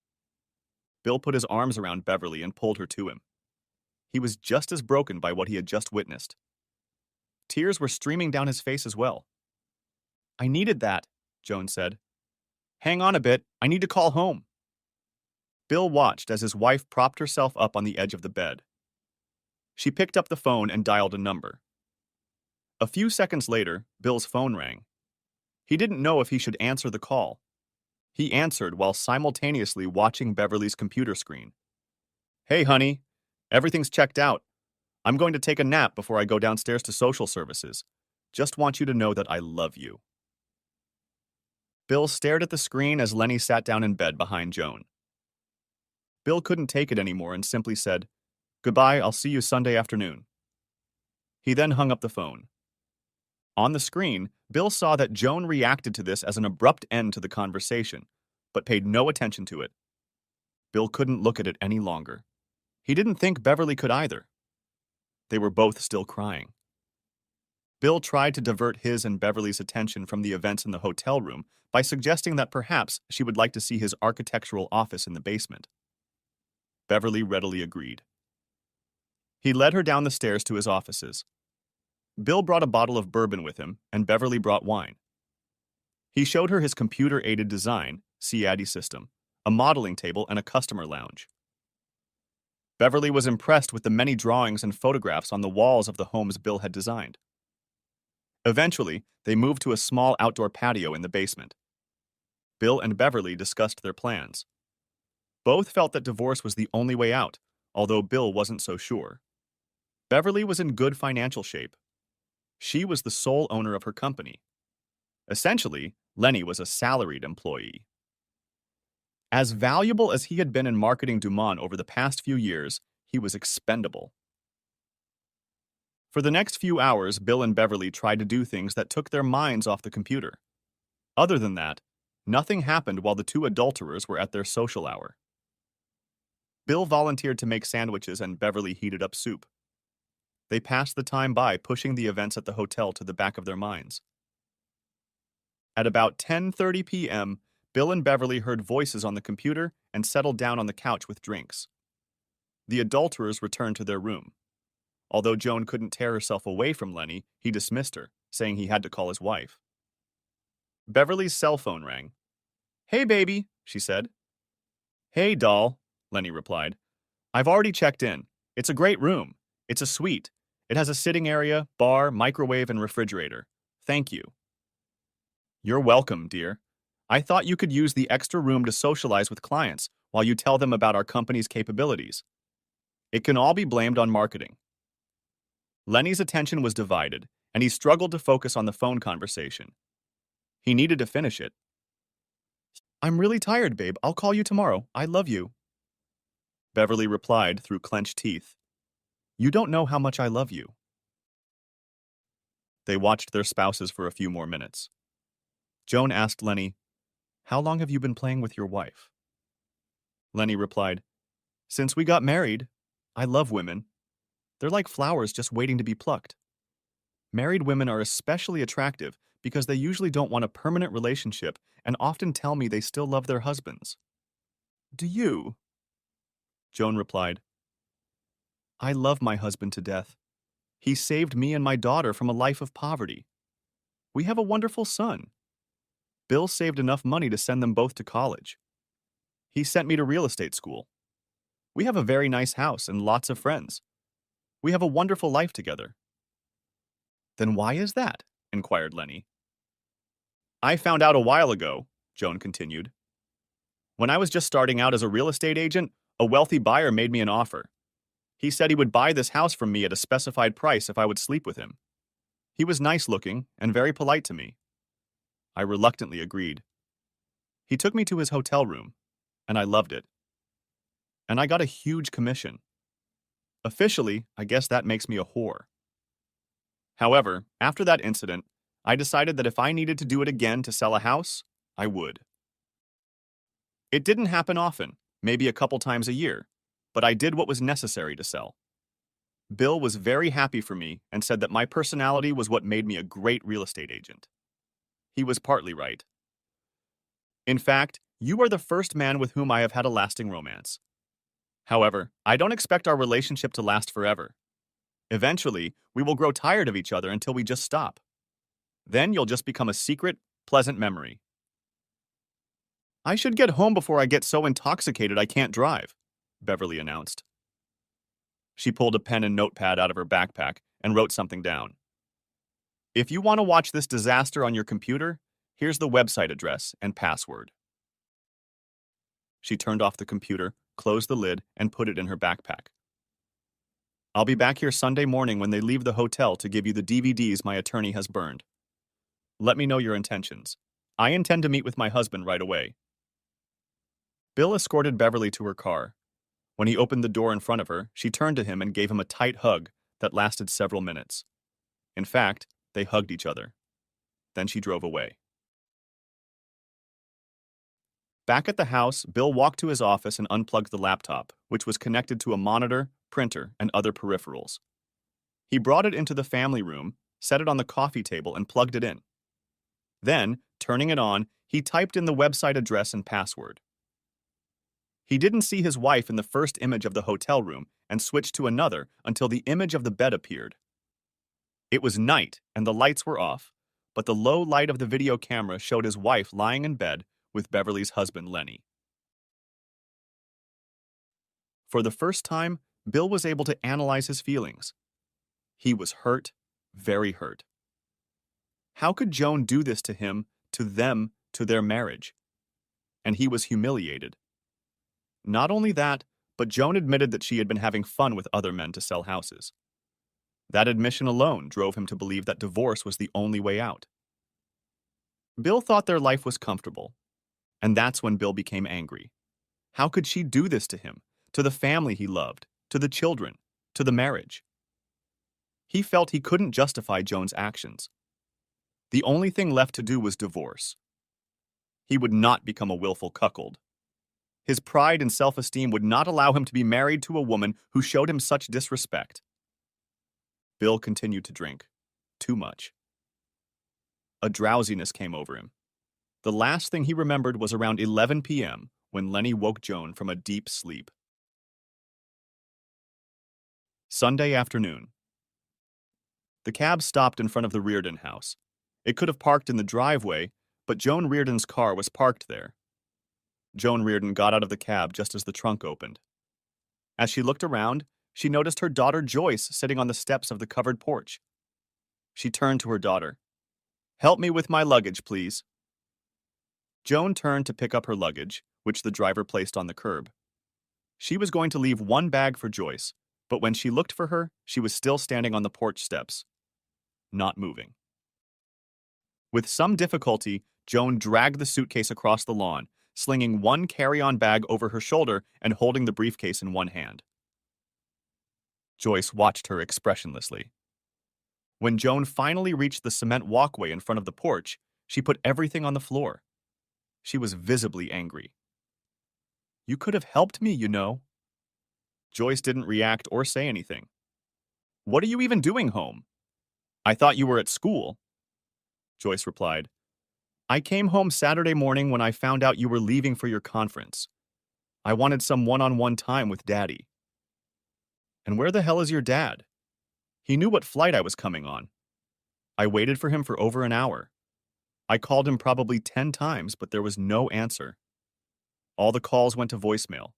Bill put his arms around Beverly and pulled her to him. He was just as broken by what he had just witnessed. Tears were streaming down his face as well. I needed that, Joan said. Hang on a bit, I need to call home. Bill watched as his wife propped herself up on the edge of the bed. She picked up the phone and dialed a number. A few seconds later, Bill's phone rang. He didn't know if he should answer the call. He answered while simultaneously watching Beverly's computer screen. Hey, honey. Everything's checked out. I'm going to take a nap before I go downstairs to social services. Just want you to know that I love you. Bill stared at the screen as Lenny sat down in bed behind Joan. Bill couldn't take it anymore and simply said, Goodbye, I'll see you Sunday afternoon. He then hung up the phone. On the screen, Bill saw that Joan reacted to this as an abrupt end to the conversation, but paid no attention to it. Bill couldn't look at it any longer. He didn't think Beverly could either. They were both still crying. Bill tried to divert his and Beverly's attention from the events in the hotel room by suggesting that perhaps she would like to see his architectural office in the basement. Beverly readily agreed. He led her down the stairs to his offices. Bill brought a bottle of bourbon with him, and Beverly brought wine. He showed her his computer-aided design, CAD system, a modeling table, and a customer lounge. Beverly was impressed with the many drawings and photographs on the walls of the homes Bill had designed. Eventually, they moved to a small outdoor patio in the basement. Bill and Beverly discussed their plans. Both felt that divorce was the only way out, although Bill wasn't so sure. Beverly was in good financial shape. She was the sole owner of her company. Essentially, Lenny was a salaried employee. As valuable as he had been in marketing Dumont over the past few years, he was expendable. For the next few hours, Bill and Beverly tried to do things that took their minds off the computer. Other than that, nothing happened while the two adulterers were at their social hour. Bill volunteered to make sandwiches and Beverly heated up soup. They passed the time by pushing the events at the hotel to the back of their minds. At about 10:30 p.m., Bill and Beverly heard voices on the computer and settled down on the couch with drinks. The adulterers returned to their room. Although Joan couldn't tear herself away from Lenny, he dismissed her, saying he had to call his wife. Beverly's cell phone rang. "Hey, baby," she said. "Hey, doll," Lenny replied. "I've already checked in. It's a great room. It's a suite. It has a sitting area, bar, microwave, and refrigerator. Thank you." "You're welcome, dear. I thought you could use the extra room to socialize with clients while you tell them about our company's capabilities. It can all be blamed on marketing." Lenny's attention was divided, and he struggled to focus on the phone conversation. He needed to finish it. "I'm really tired, babe. I'll call you tomorrow. I love you." Beverly replied through clenched teeth. "You don't know how much I love you." They watched their spouses for a few more minutes. Joan asked Lenny, "How long have you been playing with your wife?" Lenny replied, "Since we got married. I love women. They're like flowers just waiting to be plucked. Married women are especially attractive because they usually don't want a permanent relationship and often tell me they still love their husbands." "Do you?" Joan replied, "I love my husband to death. He saved me and my daughter from a life of poverty. We have a wonderful son. Bill saved enough money to send them both to college. He sent me to real estate school. We have a very nice house and lots of friends. We have a wonderful life together." "Then why is that?" inquired Lenny. "I found out a while ago," Joan continued. "When I was just starting out as a real estate agent, a wealthy buyer made me an offer. He said he would buy this house from me at a specified price if I would sleep with him. He was nice looking and very polite to me. I reluctantly agreed. He took me to his hotel room, and I loved it. And I got a huge commission. Officially, I guess that makes me a whore. However, after that incident, I decided that if I needed to do it again to sell a house, I would. It didn't happen often, maybe a couple times a year, but I did what was necessary to sell. Bill was very happy for me and said that my personality was what made me a great real estate agent. He was partly right. In fact, you are the first man with whom I have had a lasting romance. However, I don't expect our relationship to last forever. Eventually, we will grow tired of each other until we just stop. Then you'll just become a secret, pleasant memory." "I should get home before I get so intoxicated I can't drive," Beverly announced. She pulled a pen and notepad out of her backpack and wrote something down. "If you want to watch this disaster on your computer, here's the website address and password." She turned off the computer, closed the lid, and put it in her backpack. "I'll be back here Sunday morning when they leave the hotel to give you the DVDs my attorney has burned. Let me know your intentions. I intend to meet with my husband right away." Bill escorted Beverly to her car. When he opened the door in front of her, she turned to him and gave him a tight hug that lasted several minutes. In fact, they hugged each other. Then she drove away. Back at the house, Bill walked to his office and unplugged the laptop, which was connected to a monitor, printer, and other peripherals. He brought it into the family room, set it on the coffee table, and plugged it in. Then, turning it on, he typed in the website address and password. He didn't see his wife in the first image of the hotel room and switched to another until the image of the bed appeared. It was night and the lights were off, but the low light of the video camera showed his wife lying in bed with Beverly's husband, Lenny. For the first time, Bill was able to analyze his feelings. He was hurt, very hurt. How could Joan do this to him, to them, to their marriage? And he was humiliated. Not only that, but Joan admitted that she had been having fun with other men to sell houses. That admission alone drove him to believe that divorce was the only way out. Bill thought their life was comfortable, and that's when Bill became angry. How could she do this to him, to the family he loved, to the children, to the marriage? He felt he couldn't justify Joan's actions. The only thing left to do was divorce. He would not become a willful cuckold. His pride and self-esteem would not allow him to be married to a woman who showed him such disrespect. Bill continued to drink. Too much. A drowsiness came over him. The last thing he remembered was around 11 p.m. when Lenny woke Joan from a deep sleep. Sunday afternoon. The cab stopped in front of the Reardon house. It could have parked in the driveway, but Joan Reardon's car was parked there. Joan Reardon got out of the cab just as the trunk opened. As she looked around, she noticed her daughter Joyce sitting on the steps of the covered porch. She turned to her daughter. "Help me with my luggage, please." Joan turned to pick up her luggage, which the driver placed on the curb. She was going to leave one bag for Joyce, but when she looked for her, she was still standing on the porch steps, not moving. With some difficulty, Joan dragged the suitcase across the lawn, slinging one carry-on bag over her shoulder and holding the briefcase in one hand. Joyce watched her expressionlessly. When Joan finally reached the cement walkway in front of the porch, she put everything on the floor. She was visibly angry. "You could have helped me, you know." Joyce didn't react or say anything. "What are you even doing home?" "I thought you were at school." Joyce replied, "I came home Saturday morning when I found out you were leaving for your conference. I wanted some one-on-one time with Daddy." "And where the hell is your dad?" "He knew what flight I was coming on. I waited for him for over an hour. I called him probably 10 times, but there was no answer. All the calls went to voicemail.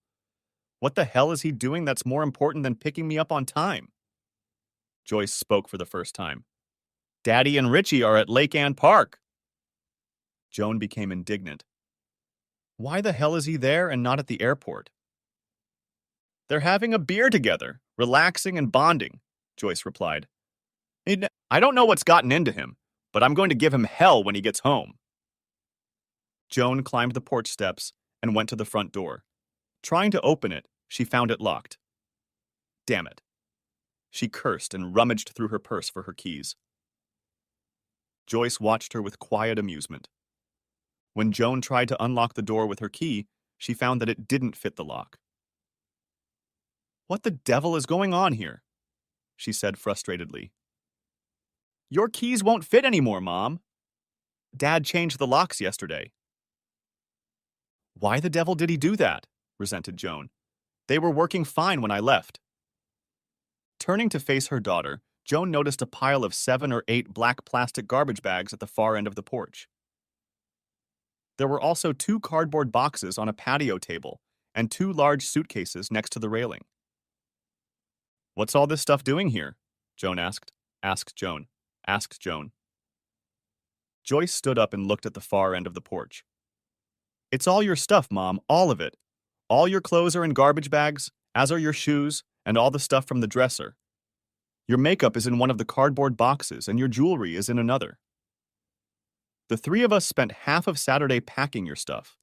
What the hell is he doing that's more important than picking me up on time?" Joyce spoke for the first time. "Daddy and Richie are at Lake Ann Park." Joan became indignant. "Why the hell is he there and not at the airport?" "They're having a beer together, relaxing and bonding," Joyce replied. "I don't know what's gotten into him, but I'm going to give him hell when he gets home." Joan climbed the porch steps and went to the front door. Trying to open it, she found it locked. Damn it. She cursed and rummaged through her purse for her keys. Joyce watched her with quiet amusement. When Joan tried to unlock the door with her key, she found that it didn't fit the lock. "What the devil is going on here?" she said frustratedly. "Your keys won't fit anymore, Mom. Dad changed the locks yesterday." "Why the devil did he do that?" resented Joan. "They were working fine when I left." Turning to face her daughter, Joan noticed a pile of 7 or 8 black plastic garbage bags at the far end of the porch. There were also 2 cardboard boxes on a patio table and 2 large suitcases next to the railing. "What's all this stuff doing here?" Joan asked. Asked Joan. Joyce stood up and looked at the far end of the porch. "It's all your stuff, Mom, all of it. All your clothes are in garbage bags, as are your shoes, and all the stuff from the dresser. Your makeup is in one of the cardboard boxes, and your jewelry is in another. The 3 of us spent half of Saturday packing your stuff.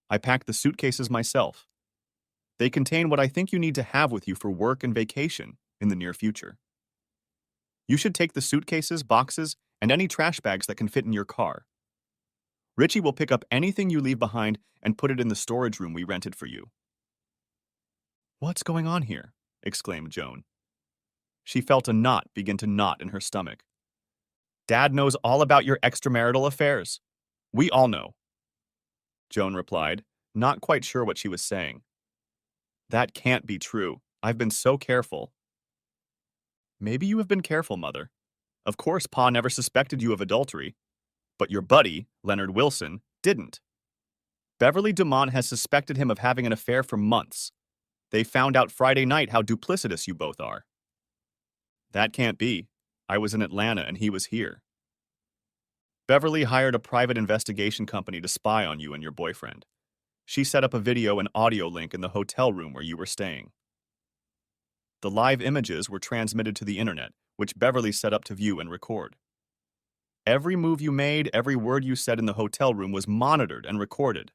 I packed the suitcases myself. They contain what I think you need to have with you for work and vacation in the near future. You should take the suitcases, boxes, and any trash bags that can fit in your car. Richie will pick up anything you leave behind and put it in the storage room we rented for you." "What's going on here?" exclaimed Joan. She felt a knot begin to knot in her stomach. "Dad knows all about your extramarital affairs. We all know." Joan replied, not quite sure what she was saying. "That can't be true. I've been so careful." "Maybe you have been careful, Mother. Of course, Pa never suspected you of adultery. But your buddy, Leonard Wilson, didn't. Beverly Dumont has suspected him of having an affair for months. They found out Friday night how duplicitous you both are." "That can't be. I was in Atlanta and he was here." "Beverly hired a private investigation company to spy on you and your boyfriend. She set up a video and audio link in the hotel room where you were staying. The live images were transmitted to the internet, which Beverly set up to view and record. Every move you made, every word you said in the hotel room was monitored and recorded."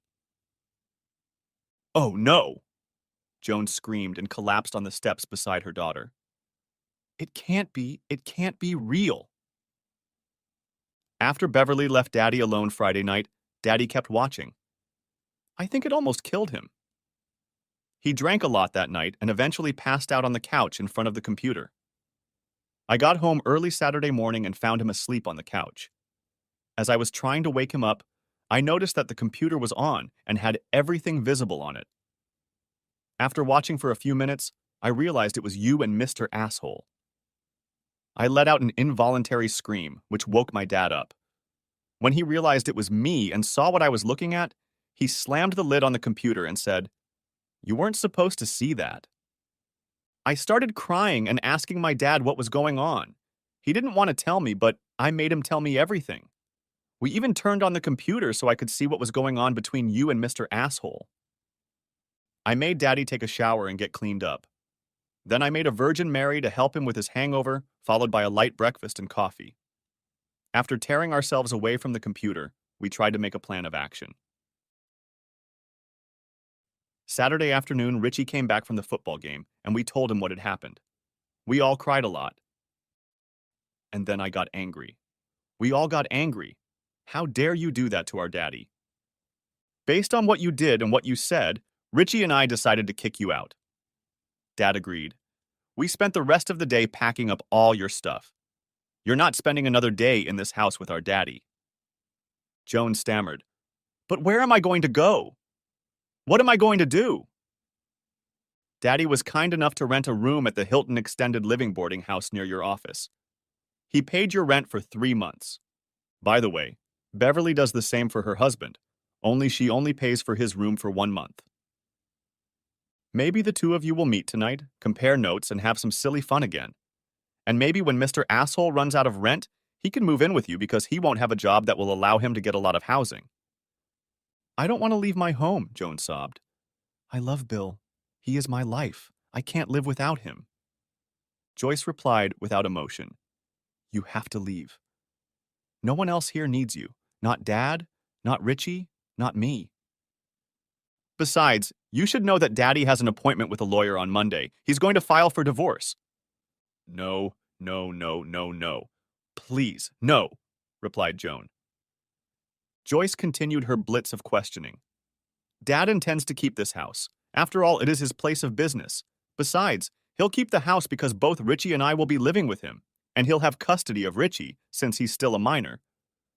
Oh, no! Joan screamed and collapsed on the steps beside her daughter. It can't be real. After Beverly left Daddy alone Friday night, Daddy kept watching. I think it almost killed him. He drank a lot that night and eventually passed out on the couch in front of the computer. I got home early Saturday morning and found him asleep on the couch. As I was trying to wake him up, I noticed that the computer was on and had everything visible on it. After watching for a few minutes, I realized it was you and Mr. Asshole. I let out an involuntary scream, which woke my dad up. When he realized it was me and saw what I was looking at, he slammed the lid on the computer and said, "You weren't supposed to see that." I started crying and asking my dad what was going on. He didn't want to tell me, but I made him tell me everything. We even turned on the computer so I could see what was going on between you and Mr. Asshole. I made Daddy take a shower and get cleaned up. Then I made a Virgin Mary to help him with his hangover, followed by a light breakfast and coffee. After tearing ourselves away from the computer, we tried to make a plan of action. Saturday afternoon, Richie came back from the football game, and we told him what had happened. We all cried a lot. And then I got angry. We all got angry. How dare you do that to our daddy? Based on what you did and what you said, Richie and I decided to kick you out. Dad agreed. We spent the rest of the day packing up all your stuff. You're not spending another day in this house with our daddy. Joan stammered. But where am I going to go? What am I going to do? Daddy was kind enough to rent a room at the Hilton Extended Living boarding house near your office. He paid your rent for 3 months. By the way, Beverly does the same for her husband, only she only pays for his room for 1 month. Maybe the two of you will meet tonight, compare notes, and have some silly fun again. And maybe when Mr. Asshole runs out of rent, he can move in with you because he won't have a job that will allow him to get a lot of housing. I don't want to leave my home, Joan sobbed. I love Bill. He is my life. I can't live without him. Joyce replied without emotion. You have to leave. No one else here needs you. Not Dad, not Richie, not me. Besides, you should know that Daddy has an appointment with a lawyer on Monday. He's going to file for divorce. No, no, no, no, no. Please, no, replied Joan. Joyce continued her blitz of questioning. Dad intends to keep this house. After all, it is his place of business. Besides, he'll keep the house because both Richie and I will be living with him, and he'll have custody of Richie since he's still a minor,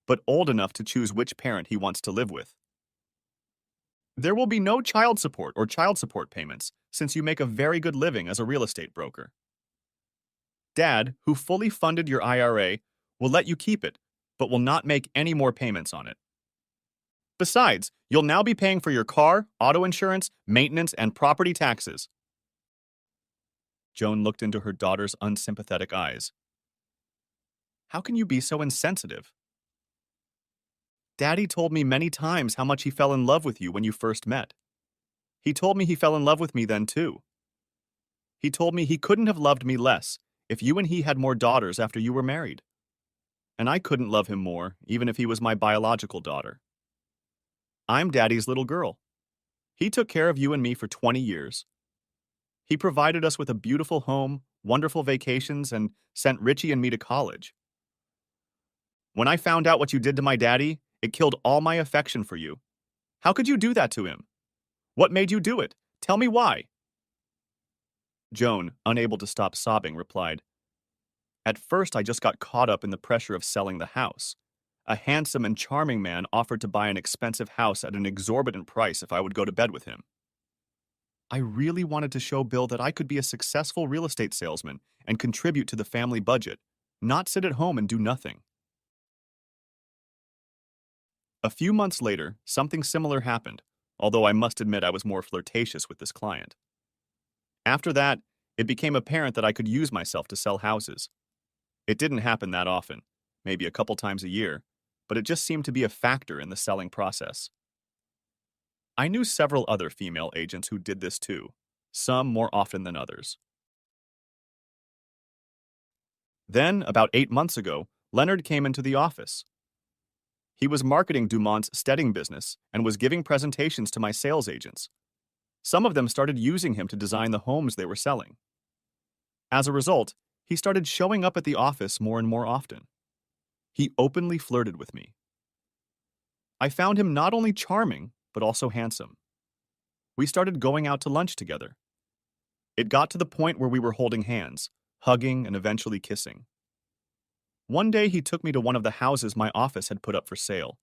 but old enough to choose which parent he wants to live with. There will be no child support or child support payments since you make a very good living as a real estate broker. Dad, who fully funded your IRA, will let you keep it, but will not make any more payments on it. Besides, you'll now be paying for your car, auto insurance, maintenance, and property taxes. Joan looked into her daughter's unsympathetic eyes. How can you be so insensitive? Daddy told me many times how much he fell in love with you when you first met. He told me he fell in love with me then too. He told me he couldn't have loved me less if you and he had more daughters after you were married. And I couldn't love him more, even if he was my biological daughter. I'm Daddy's little girl. He took care of you and me for 20 years. He provided us with a beautiful home, wonderful vacations, and sent Richie and me to college. When I found out what you did to my daddy, it killed all my affection for you. How could you do that to him? What made you do it? Tell me why. Joan, unable to stop sobbing, replied, At first I just got caught up in the pressure of selling the house. A handsome and charming man offered to buy an expensive house at an exorbitant price if I would go to bed with him. I really wanted to show Bill that I could be a successful real estate salesman and contribute to the family budget, not sit at home and do nothing. A few months later, something similar happened, although I must admit I was more flirtatious with this client. After that, it became apparent that I could use myself to sell houses. It didn't happen that often, maybe a couple times a year, but it just seemed to be a factor in the selling process. I knew several other female agents who did this too, some more often than others. Then, about 8 months ago, Leonard came into the office. He was marketing Dumont's steading business and was giving presentations to my sales agents. Some of them started using him to design the homes they were selling. As a result, he started showing up at the office more and more often. He openly flirted with me. I found him not only charming, but also handsome. We started going out to lunch together. It got to the point where we were holding hands, hugging, and eventually kissing. One day he took me to one of the houses my office had put up for sale.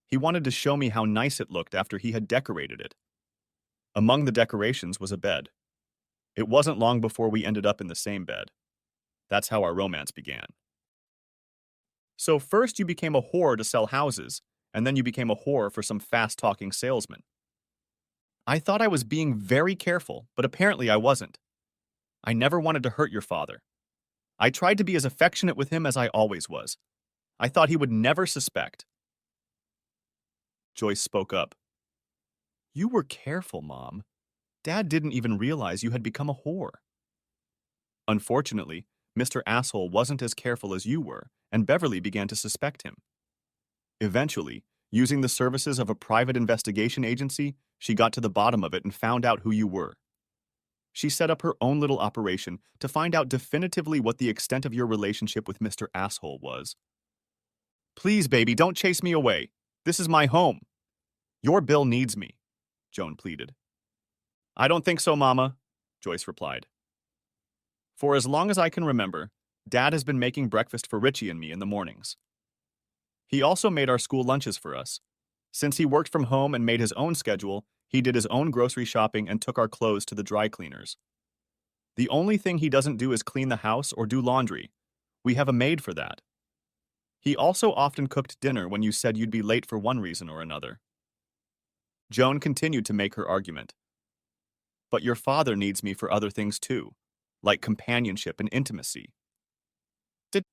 He wanted to show me how nice it looked after he had decorated it. Among the decorations was a bed. It wasn't long before we ended up in the same bed. That's how our romance began. So first you became a whore to sell houses, and then you became a whore for some fast-talking salesman. I thought I was being very careful, but apparently I wasn't. I never wanted to hurt your father. I tried to be as affectionate with him as I always was. I thought he would never suspect. Joyce spoke up. You were careful, Mom. Dad didn't even realize you had become a whore. Unfortunately, Mr. Asshole wasn't as careful as you were, and Beverly began to suspect him. Eventually, using the services of a private investigation agency, she got to the bottom of it and found out who you were. She set up her own little operation to find out definitively what the extent of your relationship with Mr. Asshole was. Please, baby, don't chase me away. This is my home. Your Bill needs me, Joan pleaded. I don't think so, Mama, Joyce replied. For as long as I can remember, Dad has been making breakfast for Richie and me in the mornings. He also made our school lunches for us. Since he worked from home and made his own schedule, he did his own grocery shopping and took our clothes to the dry cleaners. The only thing he doesn't do is clean the house or do laundry. We have a maid for that. He also often cooked dinner when you said you'd be late for one reason or another. Joan continued to make her argument. But your father needs me for other things too, like companionship and intimacy.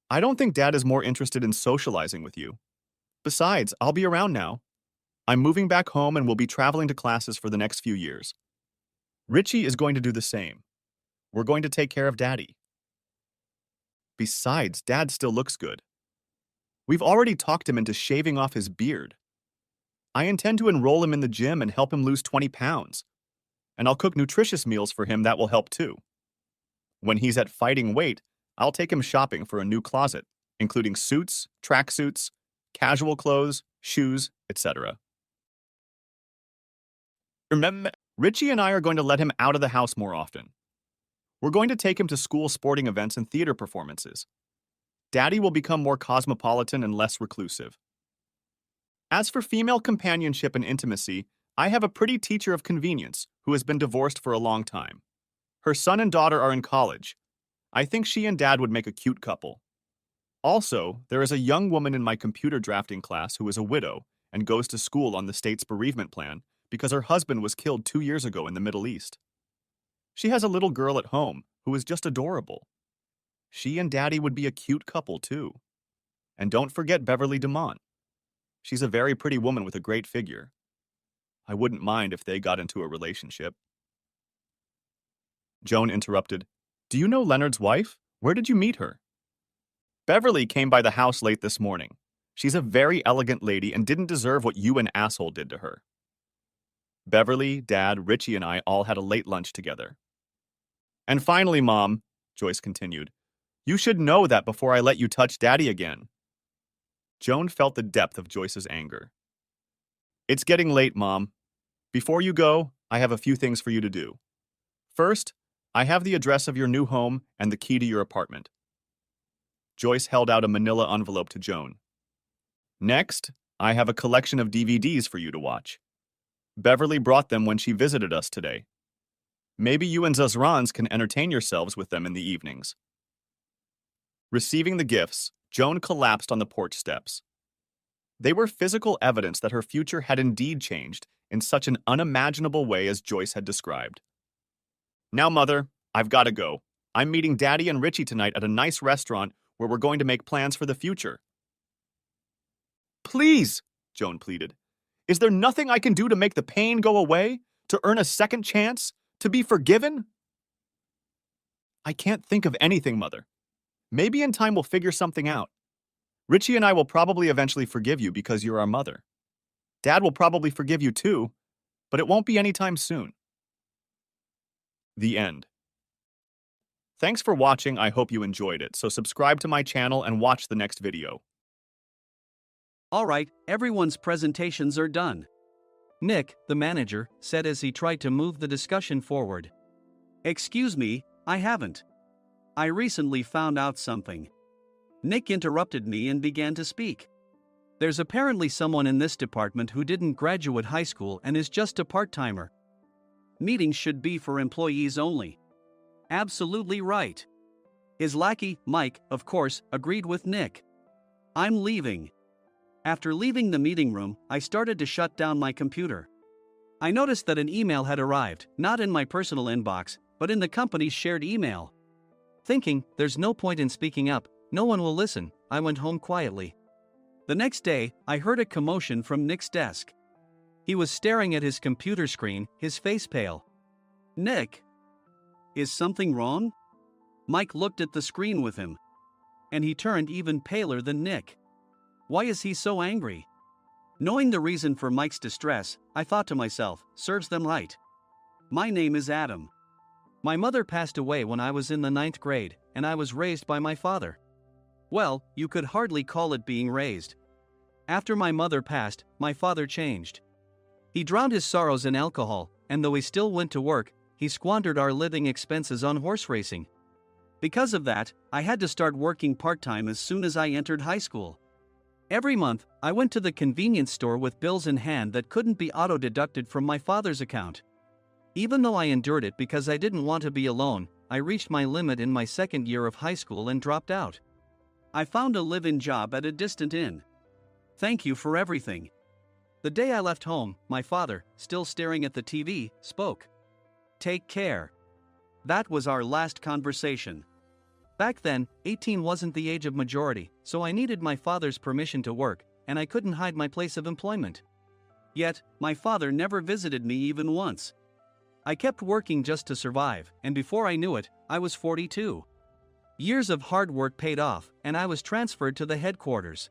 I don't think Dad is more interested in socializing with you. Besides, I'll be around now. I'm moving back home and will be traveling to classes for the next few years. Richie is going to do the same. We're going to take care of Daddy. Besides, Dad still looks good. We've already talked him into shaving off his beard. I intend to enroll him in the gym and help him lose 20 pounds. And I'll cook nutritious meals for him that will help too. When he's at fighting weight, I'll take him shopping for a new closet, including suits, tracksuits, casual clothes, shoes, etc. Remember, Richie and I are going to let him out of the house more often. We're going to take him to school sporting events and theater performances. Daddy will become more cosmopolitan and less reclusive. As for female companionship and intimacy, I have a pretty teacher of convenience who has been divorced for a long time. Her son and daughter are in college. I think she and Dad would make a cute couple. Also, there is a young woman in my computer drafting class who is a widow and goes to school on the state's bereavement plan because her husband was killed 2 years ago in the Middle East. She has a little girl at home who is just adorable. She and Daddy would be a cute couple, too. And don't forget Beverly DeMont. She's a very pretty woman with a great figure. I wouldn't mind if they got into a relationship. Joan interrupted. Do you know Leonard's wife? Where did you meet her? Beverly came by the house late this morning. She's a very elegant lady and didn't deserve what you and Asshole did to her. Beverly, Dad, Richie, and I all had a late lunch together. And finally, Mom, Joyce continued, you should know that before I let you touch Daddy again. Joan felt the depth of Joyce's anger. It's getting late, Mom. Before you go, I have a few things for you to do. First, I have the address of your new home and the key to your apartment. Joyce held out a manila envelope to Joan. Next, I have a collection of DVDs for you to watch. Beverly brought them when she visited us today. Maybe you and Zazrans can entertain yourselves with them in the evenings. Receiving the gifts, Joan collapsed on the porch steps. They were physical evidence that her future had indeed changed in such an unimaginable way as Joyce had described. Now, Mother, I've got to go. I'm meeting Daddy and Richie tonight at a nice restaurant where we're going to make plans for the future. Please, Joan pleaded. Is there nothing I can do to make the pain go away? To earn a second chance? To be forgiven? I can't think of anything, Mother. Maybe in time we'll figure something out. Richie and I will probably eventually forgive you because you're our mother. Dad will probably forgive you too, but it won't be anytime soon. The end. Thanks for watching, I hope you enjoyed it, so subscribe to my channel and watch the next video. Alright, everyone's presentations are done. Nick, the manager, said as he tried to move the discussion forward. Excuse me, I haven't. I recently found out something. Nick interrupted me and began to speak. There's apparently someone in this department who didn't graduate high school and is just a part-timer. Meetings should be for employees only. Absolutely right. His lackey, Mike, of course, agreed with Nick. I'm leaving. After leaving the meeting room, I started to shut down my computer. I noticed that an email had arrived, not in my personal inbox, but in the company's shared email. Thinking, there's no point in speaking up, no one will listen, I went home quietly. The next day, I heard a commotion from Nick's desk. He was staring at his computer screen, his face pale. Nick? Is something wrong? Mike looked at the screen with him. And he turned even paler than Nick. Why is he so angry? Knowing the reason for Mike's distress, I thought to myself, serves them right. My name is Adam. My mother passed away when I was in the 9th grade, and I was raised by my father. Well, you could hardly call it being raised. After my mother passed, my father changed. He drowned his sorrows in alcohol, and though he still went to work, he squandered our living expenses on horse racing. Because of that, I had to start working part-time as soon as I entered high school. Every month, I went to the convenience store with bills in hand that couldn't be auto-deducted from my father's account. Even though I endured it because I didn't want to be alone, I reached my limit in my second year of high school and dropped out. I found a live-in job at a distant inn. Thank you for everything. The day I left home, my father, still staring at the TV, spoke. Take care. That was our last conversation. Back then, 18 wasn't the age of majority, so I needed my father's permission to work, and I couldn't hide my place of employment. Yet, my father never visited me even once. I kept working just to survive, and before I knew it, I was 42. Years of hard work paid off, and I was transferred to the headquarters.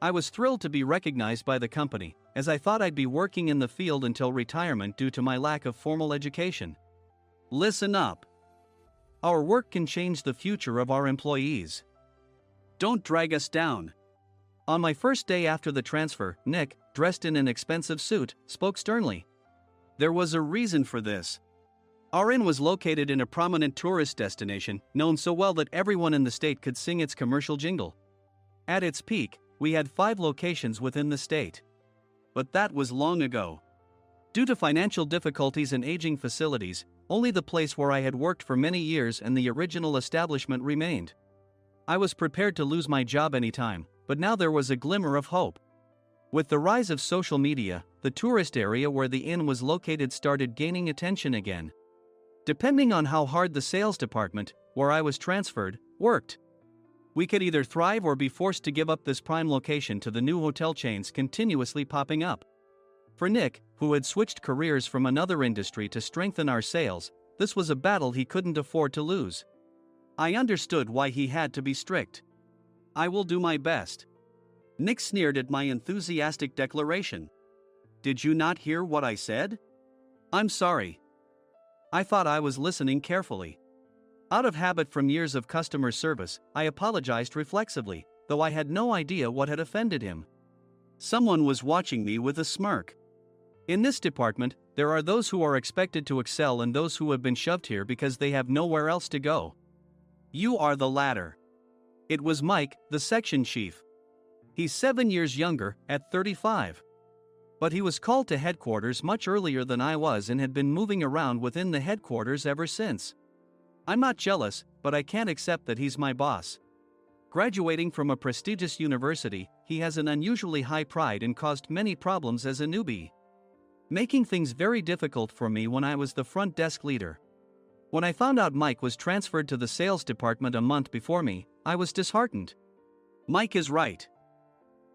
I was thrilled to be recognized by the company, as I thought I'd be working in the field until retirement due to my lack of formal education. Listen up. Our work can change the future of our employees. Don't drag us down. On my first day after the transfer, Nick, dressed in an expensive suit, spoke sternly. There was a reason for this. Our inn was located in a prominent tourist destination, known so well that everyone in the state could sing its commercial jingle. At its peak, we had 5 locations within the state. But that was long ago. Due to financial difficulties and aging facilities, only the place where I had worked for many years and the original establishment remained. I was prepared to lose my job anytime, but now there was a glimmer of hope. With the rise of social media, the tourist area where the inn was located started gaining attention again. Depending on how hard the sales department, where I was transferred, worked. We could either thrive or be forced to give up this prime location to the new hotel chains continuously popping up. For Nick, who had switched careers from another industry to strengthen our sales, this was a battle he couldn't afford to lose. I understood why he had to be strict. I will do my best. Nick sneered at my enthusiastic declaration. Did you not hear what I said? I'm sorry. I thought I was listening carefully. Out of habit from years of customer service, I apologized reflexively, though I had no idea what had offended him. Someone was watching me with a smirk. In this department, there are those who are expected to excel and those who have been shoved here because they have nowhere else to go. You are the latter. It was Mike, the section chief. He's 7 years younger, at 35. But he was called to headquarters much earlier than I was and had been moving around within the headquarters ever since. I'm not jealous, but I can't accept that he's my boss. Graduating from a prestigious university, he has an unusually high pride and caused many problems as a newbie, making things very difficult for me when I was the front desk leader. When I found out Mike was transferred to the sales department a month before me, I was disheartened. Mike is right.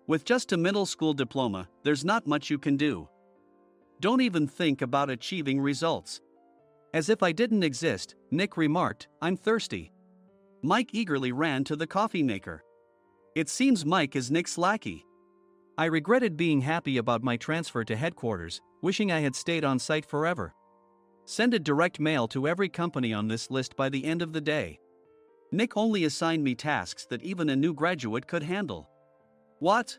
With just a middle school diploma, there's not much you can do. Don't even think about achieving results. As if I didn't exist, Nick remarked, I'm thirsty. Mike eagerly ran to the coffee maker. It seems Mike is Nick's lackey. I regretted being happy about my transfer to headquarters, wishing I had stayed on site forever. Send a direct mail to every company on this list by the end of the day. Nick only assigned me tasks that even a new graduate could handle. What?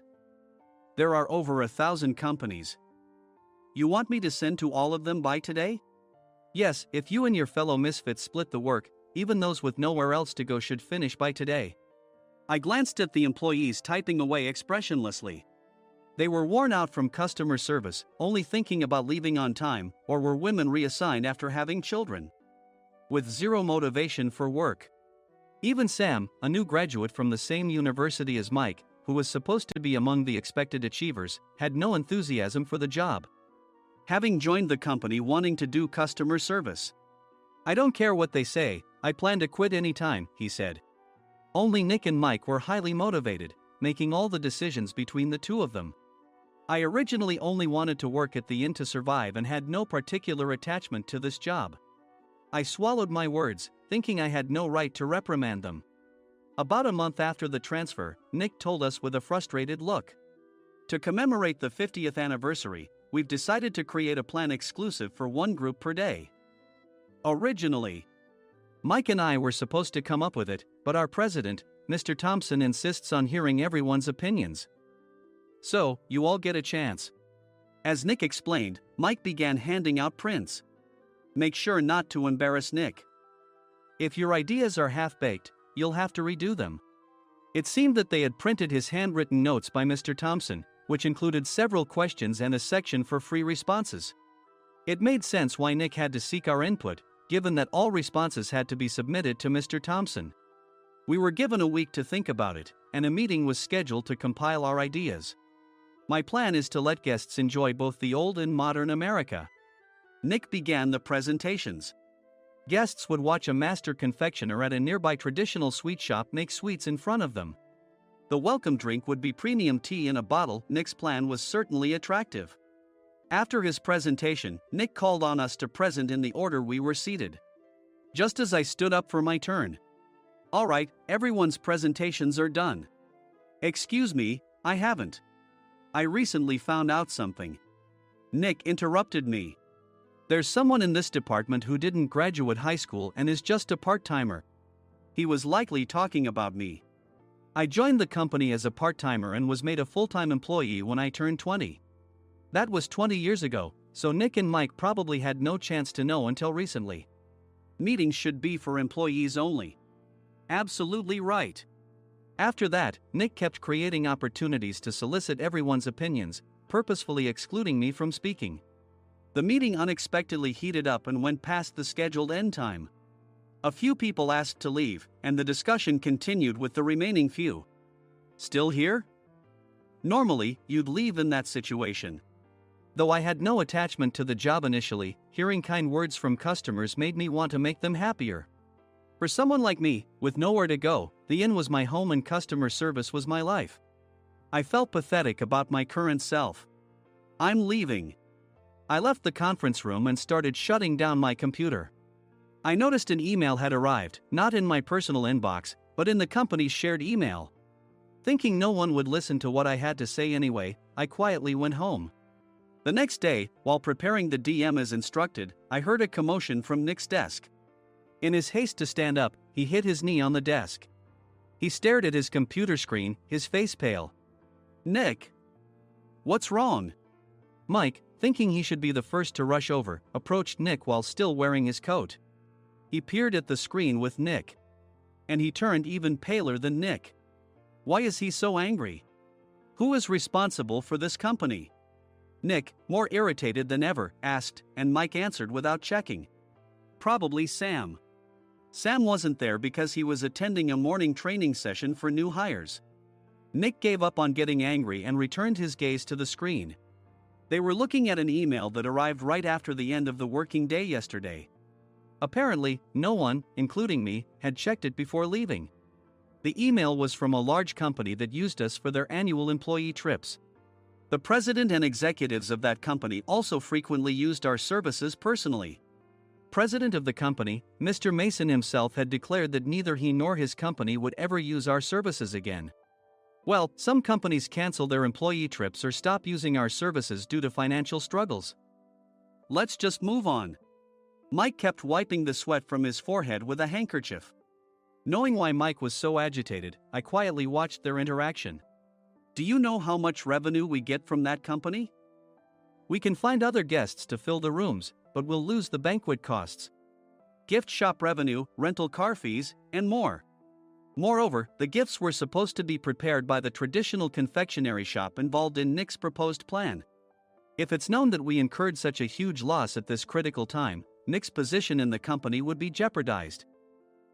There are over 1,000 companies. You want me to send to all of them by today? Yes, if you and your fellow misfits split the work, even those with nowhere else to go should finish by today. I glanced at the employees typing away expressionlessly. They were worn out from customer service, only thinking about leaving on time, or were women reassigned after having children. With zero motivation for work. Even Sam, a new graduate from the same university as Mike, who was supposed to be among the expected achievers, had no enthusiasm for the job. Having joined the company wanting to do customer service. I don't care what they say, I plan to quit anytime, he said. Only Nick and Mike were highly motivated, making all the decisions between the two of them. I originally only wanted to work at the inn to survive and had no particular attachment to this job. I swallowed my words, thinking I had no right to reprimand them. About a month after the transfer, Nick told us with a frustrated look. To commemorate the 50th anniversary, we've decided to create a plan exclusive for one group per day. Originally, Mike and I were supposed to come up with it, but our president, Mr. Thompson, insists on hearing everyone's opinions. So, you all get a chance. As Nick explained, Mike began handing out prints. Make sure not to embarrass Nick. If your ideas are half-baked, you'll have to redo them. It seemed that they had printed his handwritten notes by Mr. Thompson, which included several questions and a section for free responses. It made sense why Nick had to seek our input, given that all responses had to be submitted to Mr. Thompson. We were given a week to think about it, and a meeting was scheduled to compile our ideas. My plan is to let guests enjoy both the old and modern America. Nick began the presentations. Guests would watch a master confectioner at a nearby traditional sweet shop make sweets in front of them. The welcome drink would be premium tea in a bottle. Nick's plan was certainly attractive. After his presentation, Nick called on us to present in the order we were seated. Just as I stood up for my turn. All right, everyone's presentations are done. Excuse me, I haven't. I recently found out something. Nick interrupted me. There's someone in this department who didn't graduate high school and is just a part-timer. He was likely talking about me. I joined the company as a part-timer and was made a full-time employee when I turned 20. That was 20 years ago, so Nick and Mike probably had no chance to know until recently. Meetings should be for employees only. Absolutely right. After that, Nick kept creating opportunities to solicit everyone's opinions, purposefully excluding me from speaking. The meeting unexpectedly heated up and went past the scheduled end time. A few people asked to leave, and the discussion continued with the remaining few. Still here? Normally, you'd leave in that situation. Though I had no attachment to the job initially, hearing kind words from customers made me want to make them happier. For someone like me, with nowhere to go, the inn was my home and customer service was my life. I felt pathetic about my current self. I'm leaving. I left the conference room and started shutting down my computer. I noticed an email had arrived, not in my personal inbox, but in the company's shared email. Thinking no one would listen to what I had to say anyway, I quietly went home. The next day, while preparing the DM as instructed, I heard a commotion from Nick's desk. In his haste to stand up, he hit his knee on the desk. He stared at his computer screen, his face pale. Nick! What's wrong? Mike, thinking he should be the first to rush over, approached Nick while still wearing his coat. He peered at the screen with Nick. And he turned even paler than Nick. Why is he so angry? Who is responsible for this company? Nick, more irritated than ever, asked, and Mike answered without checking. Probably Sam. Sam wasn't there because he was attending a morning training session for new hires. Nick gave up on getting angry and returned his gaze to the screen. They were looking at an email that arrived right after the end of the working day yesterday. Apparently, no one, including me, had checked it before leaving. The email was from a large company that used us for their annual employee trips. The president and executives of that company also frequently used our services personally. President of the company, Mr. Mason himself, had declared that neither he nor his company would ever use our services again. Well, some companies cancel their employee trips or stop using our services due to financial struggles. Let's just move on. Mike kept wiping the sweat from his forehead with a handkerchief. Knowing why Mike was so agitated, I quietly watched their interaction. Do you know how much revenue we get from that company? We can find other guests to fill the rooms, but we'll lose the banquet costs, gift shop revenue, rental car fees, and more. Moreover, the gifts were supposed to be prepared by the traditional confectionery shop involved in Nick's proposed plan. If it's known that we incurred such a huge loss at this critical time, Nick's position in the company would be jeopardized.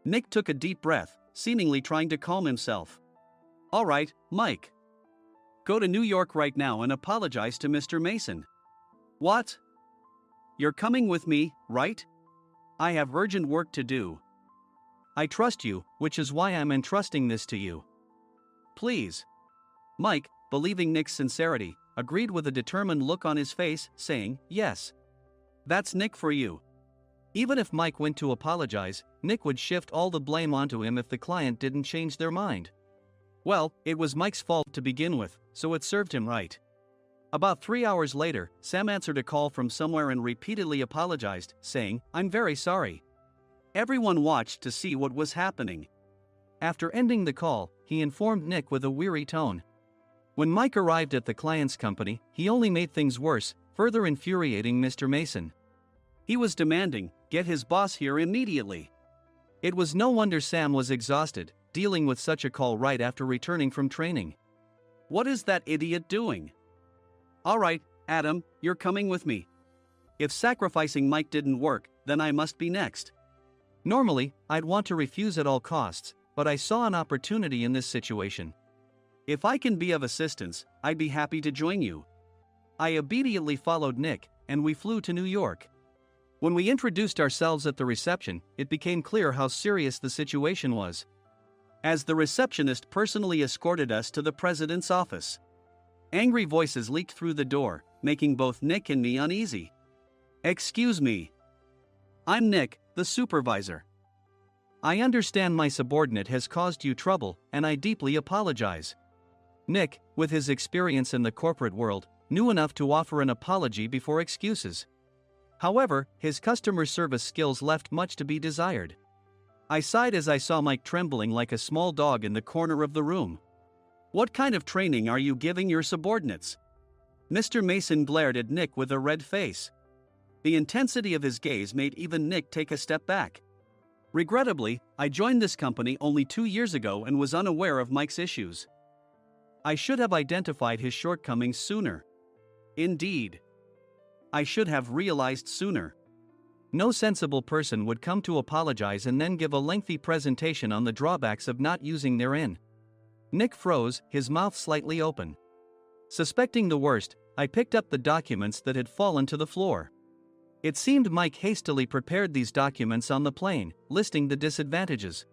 Nick took a deep breath, seemingly trying to calm himself. All right, Mike. Go to New York right now and apologize to Mr. Mason. What? You're coming with me, right? I have urgent work to do. I trust you, which is why I'm entrusting this to you. Please. Mike, believing Nick's sincerity, agreed with a determined look on his face, saying, yes. That's Nick for you. Even if Mike went to apologize, Nick would shift all the blame onto him if the client didn't change their mind. Well, it was Mike's fault to begin with, so it served him right. About 3 hours later, Sam answered a call from somewhere and repeatedly apologized, saying, I'm very sorry. Everyone watched to see what was happening. After ending the call, he informed Nick with a weary tone. When Mike arrived at the client's company, he only made things worse, further infuriating Mr. Mason. He was demanding, get his boss here immediately. It was no wonder Sam was exhausted, dealing with such a call right after returning from training. What is that idiot doing? All right, Adam, you're coming with me. If sacrificing Mike didn't work, then I must be next. Normally, I'd want to refuse at all costs, but I saw an opportunity in this situation. If I can be of assistance, I'd be happy to join you. I obediently followed Nick, and we flew to New York. When we introduced ourselves at the reception, it became clear how serious the situation was, as the receptionist personally escorted us to the president's office. Angry voices leaked through the door, making both Nick and me uneasy. Excuse me. I'm Nick, the supervisor. I understand my subordinate has caused you trouble, and I deeply apologize. Nick, with his experience in the corporate world, knew enough to offer an apology before excuses. However, his customer service skills left much to be desired. I sighed as I saw Mike trembling like a small dog in the corner of the room. What kind of training are you giving your subordinates? Mr. Mason glared at Nick with a red face. The intensity of his gaze made even Nick take a step back. Regrettably, I joined this company only 2 years ago and was unaware of Mike's issues. I should have identified his shortcomings sooner. Indeed. I should have realized sooner. No sensible person would come to apologize and then give a lengthy presentation on the drawbacks of not using their in. Nick froze, his mouth slightly open. Suspecting the worst, I picked up the documents that had fallen to the floor. It seemed Mike hastily prepared these documents on the plane, listing the disadvantages.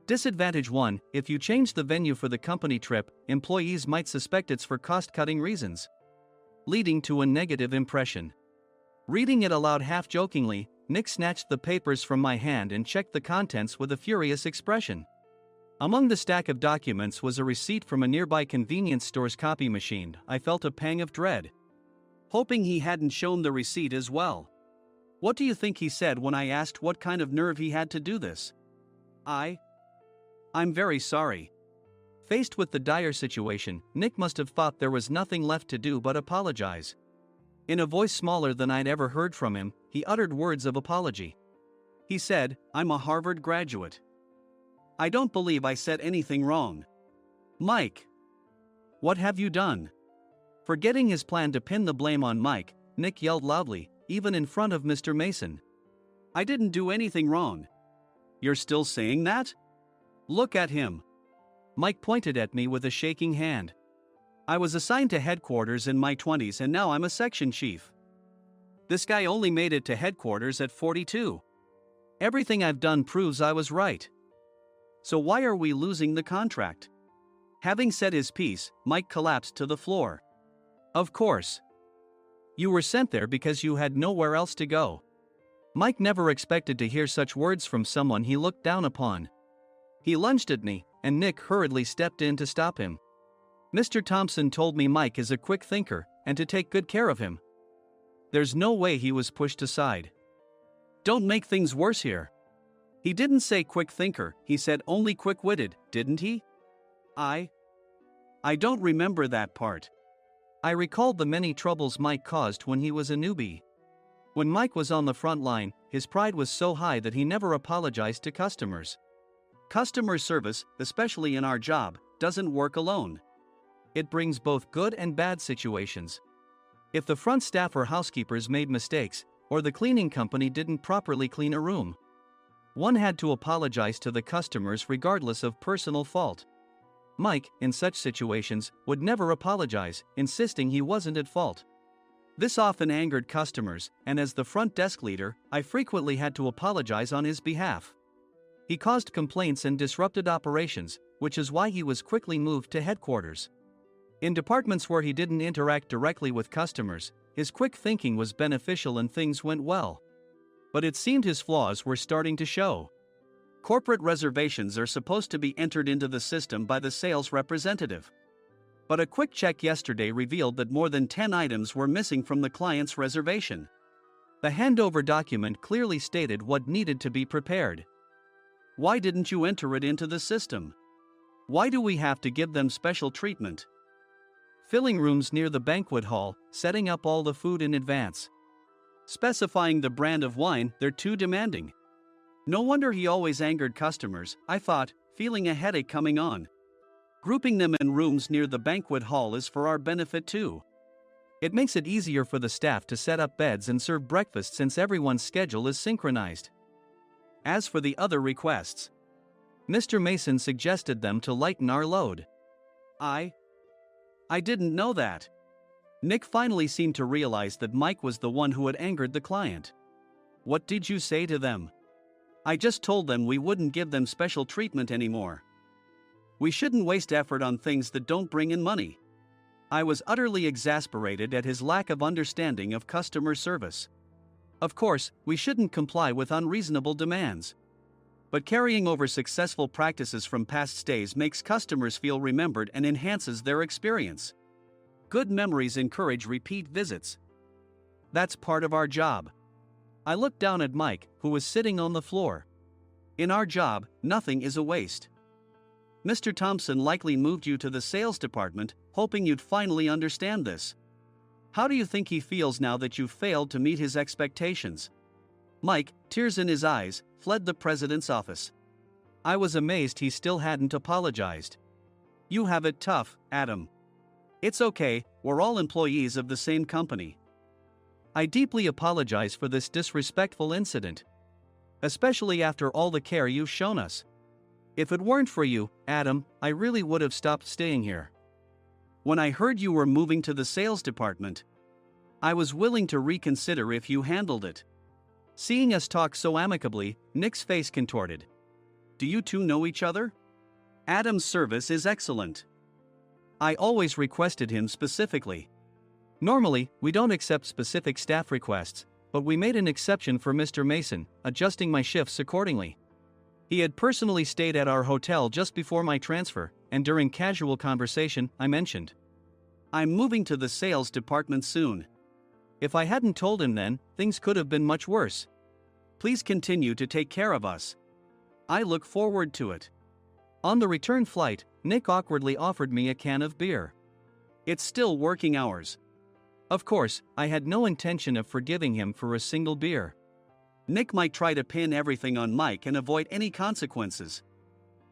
Disadvantage 1: if you change the venue for the company trip, employees might suspect it's for cost-cutting reasons, leading to a negative impression. Reading it aloud half-jokingly, Nick snatched the papers from my hand and checked the contents with a furious expression. Among the stack of documents was a receipt from a nearby convenience store's copy machine. I felt a pang of dread, hoping he hadn't shown the receipt as well. What do you think he said when I asked what kind of nerve he had to do this? I'm very sorry. Faced with the dire situation, Nick must have thought there was nothing left to do but apologize. In a voice smaller than I'd ever heard from him, he uttered words of apology. He said, I'm a Harvard graduate. I don't believe I said anything wrong. Mike, what have you done? Forgetting his plan to pin the blame on Mike, Nick yelled loudly, even in front of Mr. Mason. I didn't do anything wrong. You're still saying that? Look at him. Mike pointed at me with a shaking hand. I was assigned to headquarters in my 20s and now I'm a section chief. This guy only made it to headquarters at 42. Everything I've done proves I was right. So why are we losing the contract? Having said his piece, Mike collapsed to the floor. Of course. You were sent there because you had nowhere else to go. Mike never expected to hear such words from someone he looked down upon. He lunged at me, and Nick hurriedly stepped in to stop him. Mr. Thompson told me Mike is a quick thinker, and to take good care of him. There's no way he was pushed aside. Don't make things worse here. He didn't say quick thinker, he said only quick-witted, didn't he? I don't remember that part. I recalled the many troubles Mike caused when he was a newbie. When Mike was on the front line, his pride was so high that he never apologized to customers. Customer service, especially in our job, doesn't work alone. It brings both good and bad situations. If the front staff or housekeepers made mistakes, or the cleaning company didn't properly clean a room, one had to apologize to the customers regardless of personal fault. Mike, in such situations, would never apologize, insisting he wasn't at fault. This often angered customers, and as the front desk leader, I frequently had to apologize on his behalf. He caused complaints and disrupted operations, which is why he was quickly moved to headquarters. In departments where he didn't interact directly with customers, his quick thinking was beneficial and things went well. But it seemed his flaws were starting to show. Corporate reservations are supposed to be entered into the system by the sales representative. But a quick check yesterday revealed that more than 10 items were missing from the client's reservation. The handover document clearly stated what needed to be prepared. Why didn't you enter it into the system? Why do we have to give them special treatment? Filling rooms near the banquet hall, setting up all the food in advance. Specifying the brand of wine, they're too demanding. No wonder he always angered customers, I thought, feeling a headache coming on. Grouping them in rooms near the banquet hall is for our benefit too. It makes it easier for the staff to set up beds and serve breakfast since everyone's schedule is synchronized. As for the other requests, Mr. Mason suggested them to lighten our load. I didn't know that. Nick finally seemed to realize that Mike was the one who had angered the client. What did you say to them? I just told them we wouldn't give them special treatment anymore. We shouldn't waste effort on things that don't bring in money. I was utterly exasperated at his lack of understanding of customer service. Of course, we shouldn't comply with unreasonable demands. But carrying over successful practices from past stays makes customers feel remembered and enhances their experience. Good memories encourage repeat visits. That's part of our job. I looked down at Mike, who was sitting on the floor. In our job, nothing is a waste. Mr. Thompson likely moved you to the sales department, hoping you'd finally understand this. How do you think he feels now that you've failed to meet his expectations? Mike, tears in his eyes, fled the president's office. I was amazed he still hadn't apologized. You have it tough, Adam. It's okay, we're all employees of the same company. I deeply apologize for this disrespectful incident. Especially after all the care you've shown us. If it weren't for you, Adam, I really would have stopped staying here. When I heard you were moving to the sales department, I was willing to reconsider if you handled it. Seeing us talk so amicably, Nick's face contorted. Do you two know each other? Adam's service is excellent. I always requested him specifically. Normally, we don't accept specific staff requests, but we made an exception for Mr. Mason, adjusting my shifts accordingly. He had personally stayed at our hotel just before my transfer, and during casual conversation, I mentioned, I'm moving to the sales department soon. If I hadn't told him then, things could have been much worse. Please continue to take care of us. I look forward to it. On the return flight, Nick awkwardly offered me a can of beer. It's still working hours. Of course, I had no intention of forgiving him for a single beer. Nick might try to pin everything on Mike and avoid any consequences.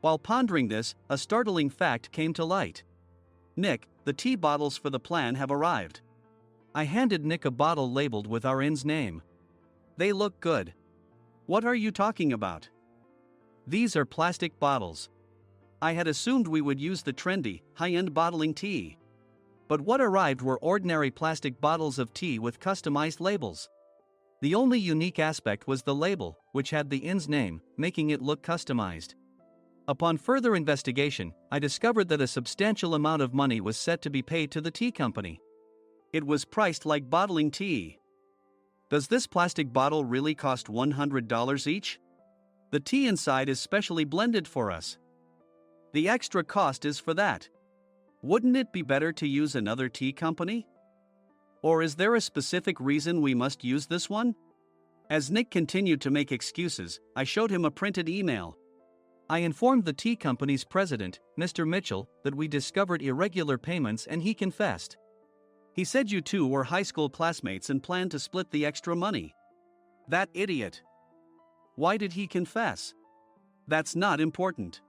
While pondering this, a startling fact came to light. Nick, the tea bottles for the plan have arrived. I handed Nick a bottle labeled with our inn's name. They look good. What are you talking about? These are plastic bottles. I had assumed we would use the trendy, high-end bottling tea. But what arrived were ordinary plastic bottles of tea with customized labels. The only unique aspect was the label, which had the inn's name, making it look customized. Upon further investigation, I discovered that a substantial amount of money was set to be paid to the tea company. It was priced like bottling tea. Does this plastic bottle really cost $100 each? The tea inside is specially blended for us. The extra cost is for that. Wouldn't it be better to use another tea company? Or is there a specific reason we must use this one? As Nick continued to make excuses, I showed him a printed email. I informed the tea company's president, Mr. Mitchell, that we discovered irregular payments and he confessed. He said you two were high school classmates and planned to split the extra money. That idiot. Why did he confess? That's not important.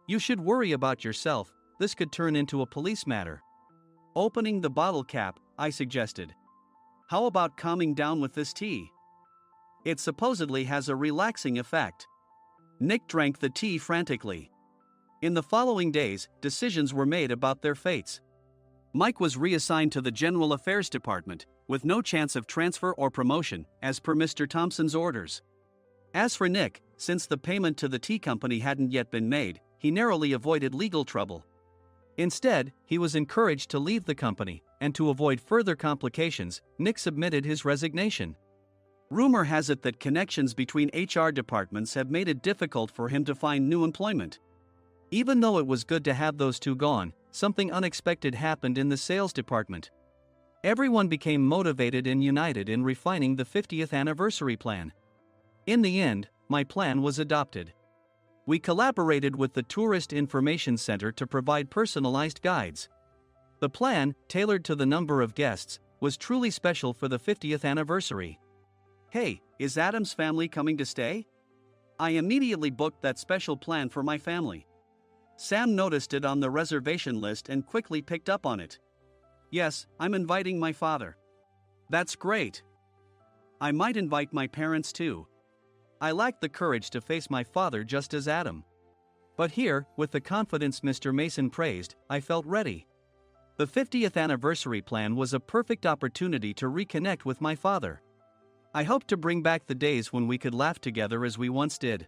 You should worry about yourself, this could turn into a police matter. Opening the bottle cap, I suggested. How about calming down with this tea? It supposedly has a relaxing effect. Nick drank the tea frantically. In the following days, decisions were made about their fates. Mike was reassigned to the General Affairs Department, with no chance of transfer or promotion, as per Mr. Thompson's orders. As for Nick, since the payment to the tea company hadn't yet been made, he narrowly avoided legal trouble. Instead, he was encouraged to leave the company, and to avoid further complications, Nick submitted his resignation. Rumor has it that connections between HR departments have made it difficult for him to find new employment. Even though it was good to have those two gone, something unexpected happened in the sales department. Everyone became motivated and united in refining the 50th anniversary plan. In the end, my plan was adopted. We collaborated with the Tourist Information Center to provide personalized guides. The plan, tailored to the number of guests, was truly special for the 50th anniversary. Hey, is Adam's family coming to stay? I immediately booked that special plan for my family. Sam noticed it on the reservation list and quickly picked up on it. Yes, I'm inviting my father. That's great. I might invite my parents too. I lacked the courage to face my father just as Adam. But here, with the confidence Mr. Mason praised, I felt ready. The 50th anniversary plan was a perfect opportunity to reconnect with my father. I hoped to bring back the days when we could laugh together as we once did.